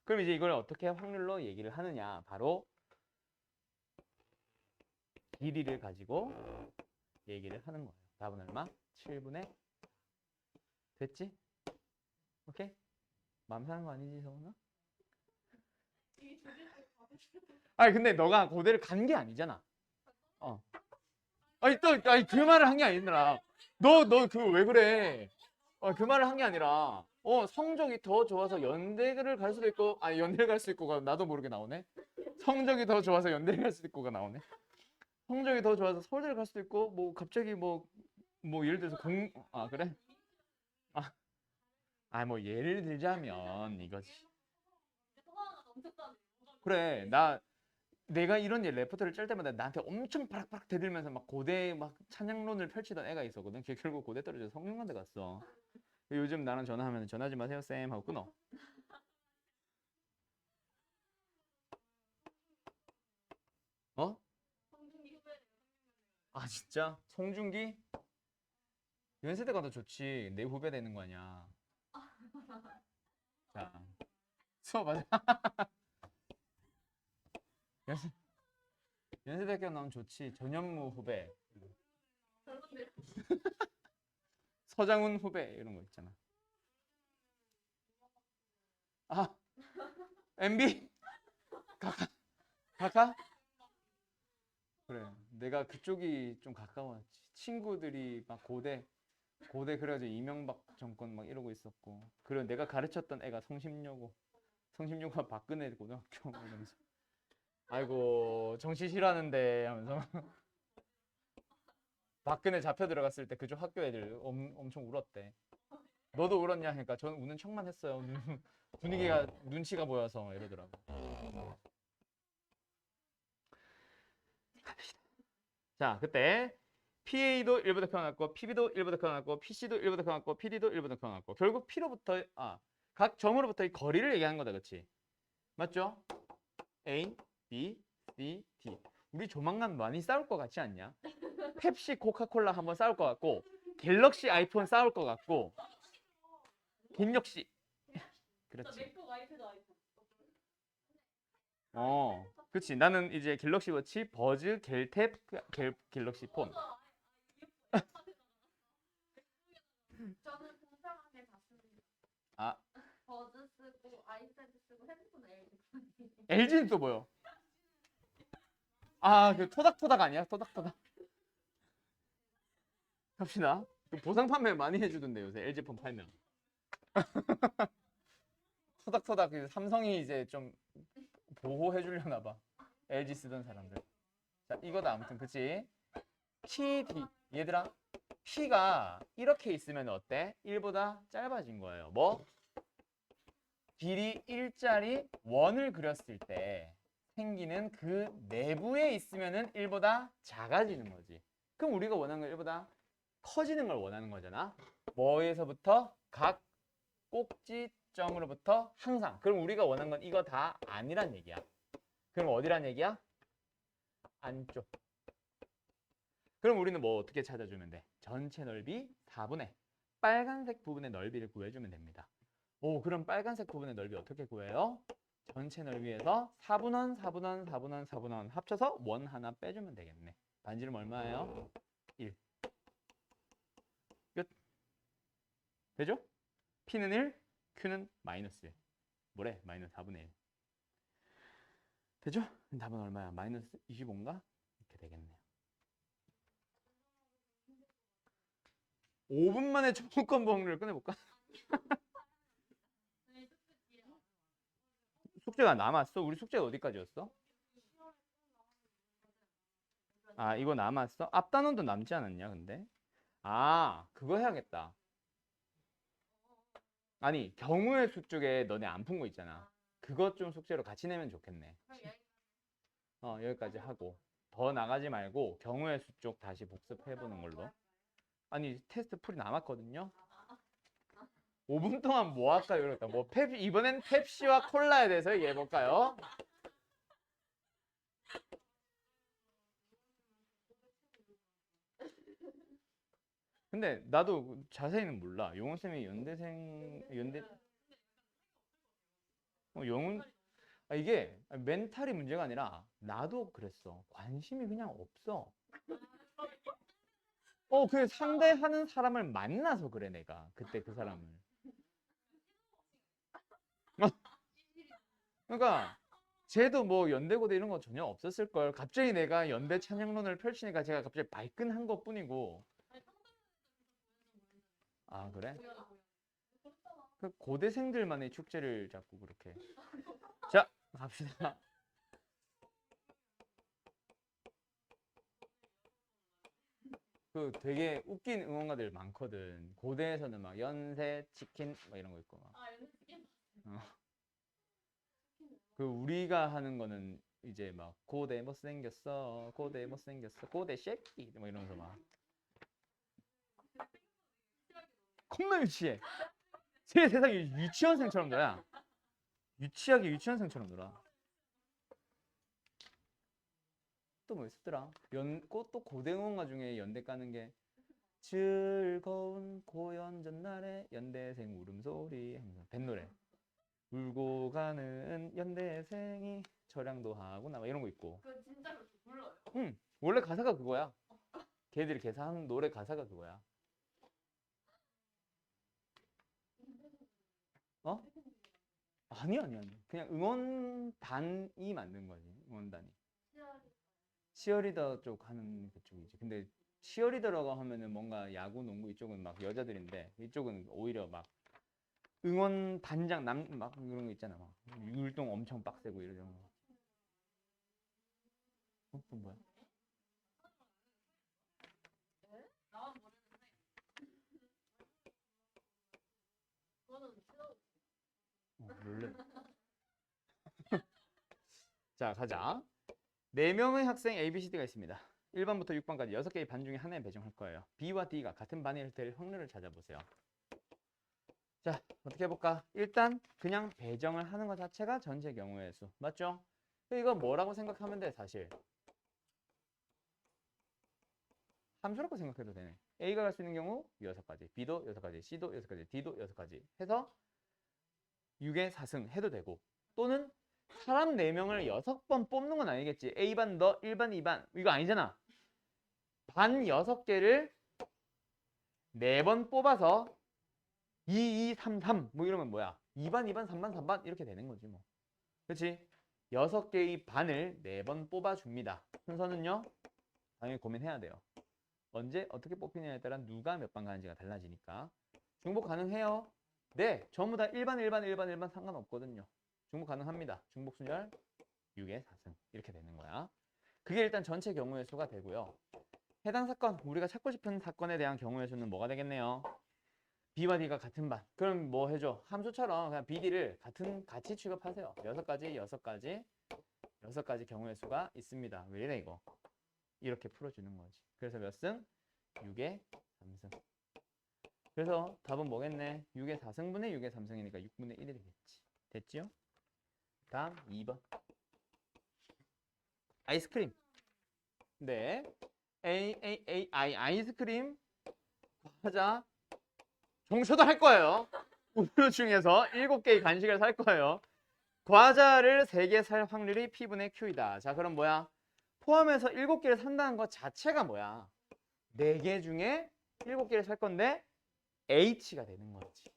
그럼 이제 이걸 어떻게 확률로 얘기를 하느냐? 바로 길이를 가지고 얘기를 하는 거예요. 답은 얼마? 7분의 됐지? 오케이? 마음 상한 거 아니지, 성훈아? 이 주제를 받으시는 아니 근데 너가 고대를 간 게 아니잖아. 어. 아니 그 말을 한 게 아니더라. 너 그 왜 그래? 그 말을 한 게 아니라 성적이 더 좋아서 연대를 갈 수도 있고 아니 연대를 갈 수 있고가 나도 모르게 나오네. 성적이 더 좋아서 연대를 갈 수도 있고가 나오네. 성적이 더 좋아서 서울대를 갈 수도 있고 뭐 갑자기 뭐 예를 들어서 그래? 뭐 예를 들자면 이거지. 소화가 넘쳤다는 그래 내가 이런 레포트를 짤 때마다 나한테 엄청 바락바락 대들면서 막 고대 막 찬양론을 펼치던 애가 있었거든. 걔 결국 고대 떨어져서 성균관대 갔어. 요즘 나랑 전화하면 전화하지 마세요 쌤 하고 끊어. 어? 성준이 후배 진짜? 송중기? 연세대가 더 좋지. 내 후배 되는 거 아니야. 자, 수업 맞아. 연세대학교 나오면 좋지. 전현무 후배, 젊은데 서장훈 후배 이런 거 있잖아. MB? 가까? 그래. 내가 그쪽이 좀 가까웠지. 친구들이 막 고대 그래가지고 이명박 정권 막 이러고 있었고. 그리고 내가 가르쳤던 애가 성심여고가 박근혜 고등학교 막 이러면서. 아이고 정치 싫어하는데 하면서 박근혜 잡혀 들어갔을 때 그쪽 학교 애들 엄청 울었대. 너도 울었냐? 하니까 저는 우는 척만 했어요. 분위기가 눈치가 보여서 이러더라고. 자, 그때 PA도 1보다 커놨고 PB도 1보다 커놨고 PC도 1보다 커놨고 PD도 1보다 커놨고 결국 P로부터 각 점으로부터 의 거리를 얘기한 거다, 그렇지? 맞죠? A, B, C, D. 우리 조만간 많이 싸울 것 같지 않냐? 펩시, 코카콜라 한번 싸울 것 같고 갤럭시, 아이폰 싸울 것 같고 갤럭시. 그렇지. 맥북 아이패드 아이폰 그렇지. 나는 이제 갤럭시 워치, 버즈, 갤탭, 갤럭시 폰. 저는 공평하게 봤습니다. 아, 버즈 쓰고 아이패드 쓰고 핸드폰 LG LG는 또 뭐요? 그 토닥토닥 아니야? 토닥토닥. 갑시다. 그 보상 판매 많이 해주던데 요새 LG 폰 팔면. 토닥토닥 삼성이 이제 좀 보호해 주려나 봐. LG 쓰던 사람들. 자, 이거다 아무튼 그치? PD 얘들아 P가 이렇게 있으면 어때? 1보다 짧아진 거예요. 뭐? 길이 1짜리 원을 그렸을 때 생기는 그 내부에 있으면은 1보다 작아지는 거지. 그럼 우리가 원하는 건 1보다 커지는 걸 원하는 거잖아. 뭐에서부터? 각 꼭지점으로부터 항상. 그럼 우리가 원하는 건 이거 다 아니란 얘기야. 그럼 어디란 얘기야? 안쪽. 그럼 우리는 뭐 어떻게 찾아주면 돼? 전체 넓이 4분의 빨간색 부분의 넓이를 구해주면 됩니다. 그럼 빨간색 부분의 넓이 어떻게 구해요? 전체 넓이에서 4분원, 4분원, 4분원, 4분원 합쳐서 원 하나 빼주면 되겠네. 반지름 얼마예요? 1. 끝. 되죠? P는 1, Q는 마이너스 1. 뭐래? 마이너스 4분의 1. 되죠? 답은 얼마야? 마이너스 25인가? 이렇게 되겠네요. 5분 만에 조건 범위를 꺼내볼까? 숙제가 남았어? 우리 숙제가 어디까지였어? 이거 남았어? 앞단원도 남지 않았냐 근데? 그거 해야겠다. 아니 경우의 수 쪽에 너네 안 푼 거 있잖아. 그것 좀 숙제로 같이 내면 좋겠네. 여기까지 하고 더 나가지 말고 경우의 수 쪽 다시 복습해 보는 걸로. 아니 테스트 풀이 남았거든요. 5분 동안 뭐 할까요? 이러다 뭐 이번엔 펩시와 콜라에 대해서 얘기해 볼까요? 근데 나도 자세히는 몰라. 용훈 쌤이 연대 용훈 이게 멘탈이 문제가 아니라 나도 그랬어. 관심이 그냥 없어. 그 상대하는 사람을 만나서 그래 내가 그때 그 사람을. 그러니까 쟤도 뭐 연대고대 이런 거 전혀 없었을 걸. 갑자기 내가 연대 찬양론을 펼치니까 제가 갑자기 발끈한 것뿐이고. 아 그래? 그 고대생들만의 축제를 자꾸 그렇게. 자 갑시다. 그 되게 웃긴 응원가들 많거든. 고대에서는 막 연세 치킨 막 이런 거 있고 막. 어. 그 우리가 하는 거는 이제 막 고대 못생겼어, 고대 못생겼어, 고대 쉐끼 뭐 이러면서 막 겁나 유치해. 제 세상에 유치원생처럼 놀아. 유치하게 유치원생처럼 놀아. 또 뭐 있었더라? 또 고대 응원가 중에 연대 까는 게 즐거운 고연 전날에 연대생 울음소리 하면서 뱃노래. 울고 가는 연대생이 절양도 하구나 막 이런 거 있고. 그 진짜로 불러요. 응, 원래 가사가 그거야. 걔들이 개사하는 노래 가사가 그거야. 어? 아니. 그냥 응원단이 만든 거지. 응원단이. 치어리더 쪽 하는 그쪽이지. 근데 치어리더라고 하면은 뭔가 야구, 농구 이쪽은 막 여자들인데 이쪽은 오히려 막 응원 단장 막 이런 거 있잖아. 막 율동 엄청 빡세고 이러잖아. 그 뭐야? 나만 모르는데. 그거는 싫어. 놀래. 자, 가자. 4명의 학생 ABCD가 있습니다. 1번부터 6번까지 6개의 반 중에 하나에 배정할 거예요. B와 D가 같은 반일 될 확률을 찾아보세요. 자, 어떻게 해볼까? 일단 그냥 배정을 하는 것 자체가 전체 경우의 수. 맞죠? 이거 뭐라고 생각하면 돼, 사실? 함수라고 생각해도 되네. A가 갈 수 있는 경우 6가지, B도 6가지, C도 6가지, D도 6가지 해서 6의 4승 해도 되고, 또는 사람 4명을 6번 뽑는 건 아니겠지. A반 너 1반 2반 이거 아니잖아. 반 6개를 4번 뽑아서 2, 2, 3, 3 뭐 이러면 뭐야? 2반, 2반, 3반, 3반 이렇게 되는 거지 뭐. 그렇지? 6개의 반을 4번 뽑아줍니다. 순서는요? 당연히 고민해야 돼요. 언제 어떻게 뽑히냐에 따라 누가 몇 반 가는지가 달라지니까. 중복 가능해요? 네, 전부 다 1반, 1반, 1반, 1반 상관없거든요. 중복 가능합니다. 중복 순열 6의 4승 이렇게 되는 거야. 그게 일단 전체 경우의 수가 되고요. 해당 사건, 우리가 찾고 싶은 사건에 대한 경우의 수는 뭐가 되겠네요? B와 D가 같은 반. 그럼 뭐 해줘? 함수처럼 그냥 B, D를 같이 취급하세요. 6가지 경우의 수가 있습니다. 왜 이래 이거? 이렇게 풀어주는 거지. 그래서 몇 승? 6의 3승. 그래서 답은 뭐겠네? 6의 4승분의 6의 3승이니까 6분의 1이 되겠지. 됐지요? 다음 2번. 아이스크림. 네. 아이스크림. 과자. 종초도 할 거예요. 우유 중에서 7개의 간식을 살 거예요. 과자를 3개 살 확률이 P분의 Q이다. 자, 그럼 뭐야? 포함해서 7개를 산다는 것 자체가 뭐야? 4개 중에 7개를 살 건데 H가 되는 거지.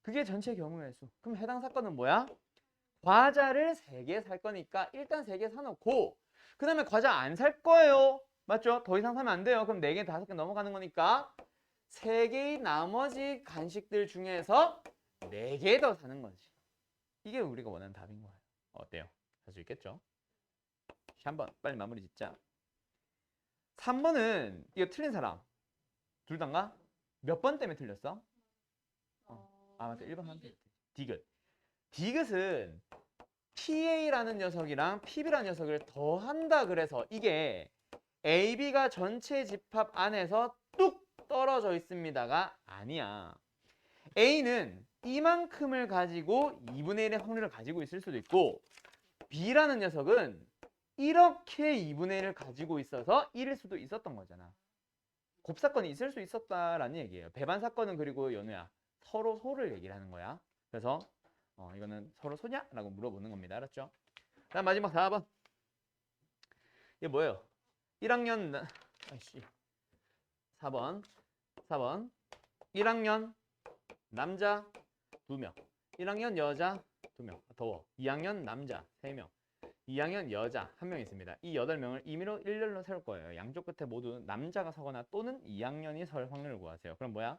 그게 전체 경우의 수. 그럼 해당 사건은 뭐야? 과자를 3개 살 거니까 일단 3개 사놓고 그 다음에 과자 안 살 거예요. 맞죠? 더 이상 사면 안 돼요. 그럼 4개, 5개 넘어가는 거니까 3개의 나머지 간식들 중에서 4개 더 사는 거지. 이게 우리가 원하는 답인 거예요. 어때요? 할 수 있겠죠? 3번 빨리 마무리 짓자. 3번은 이거 틀린 사람 둘 다인가? 몇 번 때문에 틀렸어? 맞다. 1번 한 번. 디귿. 디귿은 PA라는 녀석이랑 PB라는 녀석을 더한다 그래서 이게 AB가 전체 집합 안에서 뚝 떨어져 있습니다가 아니야. A는 이만큼을 가지고 2분의 1의 확률을 가지고 있을 수도 있고 B라는 녀석은 이렇게 2분의 1을 가지고 있어서 1일 수도 있었던 거잖아. 곱사건이 있을 수 있었다라는 얘기예요. 배반 사건은 그리고 연우야 서로 소를 얘기를 하는 거야. 그래서 이거는 서로 소냐? 라고 물어보는 겁니다. 알았죠? 다음 마지막 4번. 이게 뭐예요? 1학년 아이씨 4번 1학년 남자 2명 1학년 여자 2명 더워 2학년 남자 3명 2학년 여자 1명 있습니다. 이 8명을 임의로 일렬로 세울 거예요. 양쪽 끝에 모두 남자가 서거나 또는 2학년이 설 확률을 구하세요. 그럼 뭐야?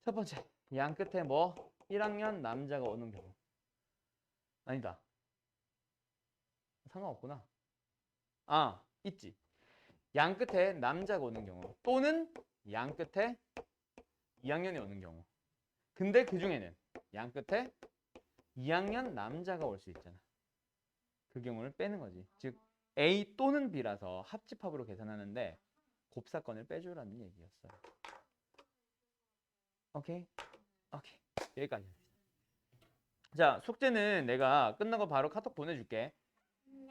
첫 번째 양 끝에 뭐 1학년 남자가 오는 경우 아니다. 상관없구나. 아 있지. 양 끝에 남자가 오는 경우 또는 양 끝에 2학년이 오는 경우. 근데 그 중에는 양 끝에 2학년 남자가 올 수 있잖아. 그 경우를 빼는 거지. 즉 A 또는 B라서 합집합으로 계산하는데 곱사건을 빼주라는 얘기였어요. 오케이? 오케이. 여기까지. 자, 숙제는 내가 끝나고 바로 카톡 보내줄게.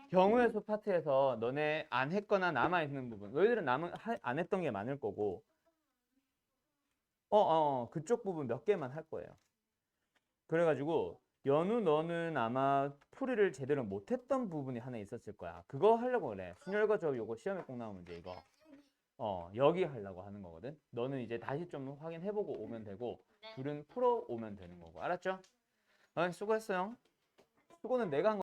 경우의 수 파트에서 너네 안 했거나 남아있는 부분 너희들은 안 했던 게 많을 거고 그쪽 부분 몇 개만 할 거예요. 그래가지고 연우 너는 아마 풀이를 제대로 못했던 부분이 하나 있었을 거야. 그거 하려고 그래. 순열과 저 요거 시험에 꼭 나오면 돼 이거. 여기 하려고 하는 거거든. 너는 이제 다시 좀 확인해보고 오면 되고 둘은 풀어 오면 되는 거고. 알았죠? 수고했어요. 수고는 내가 한 거.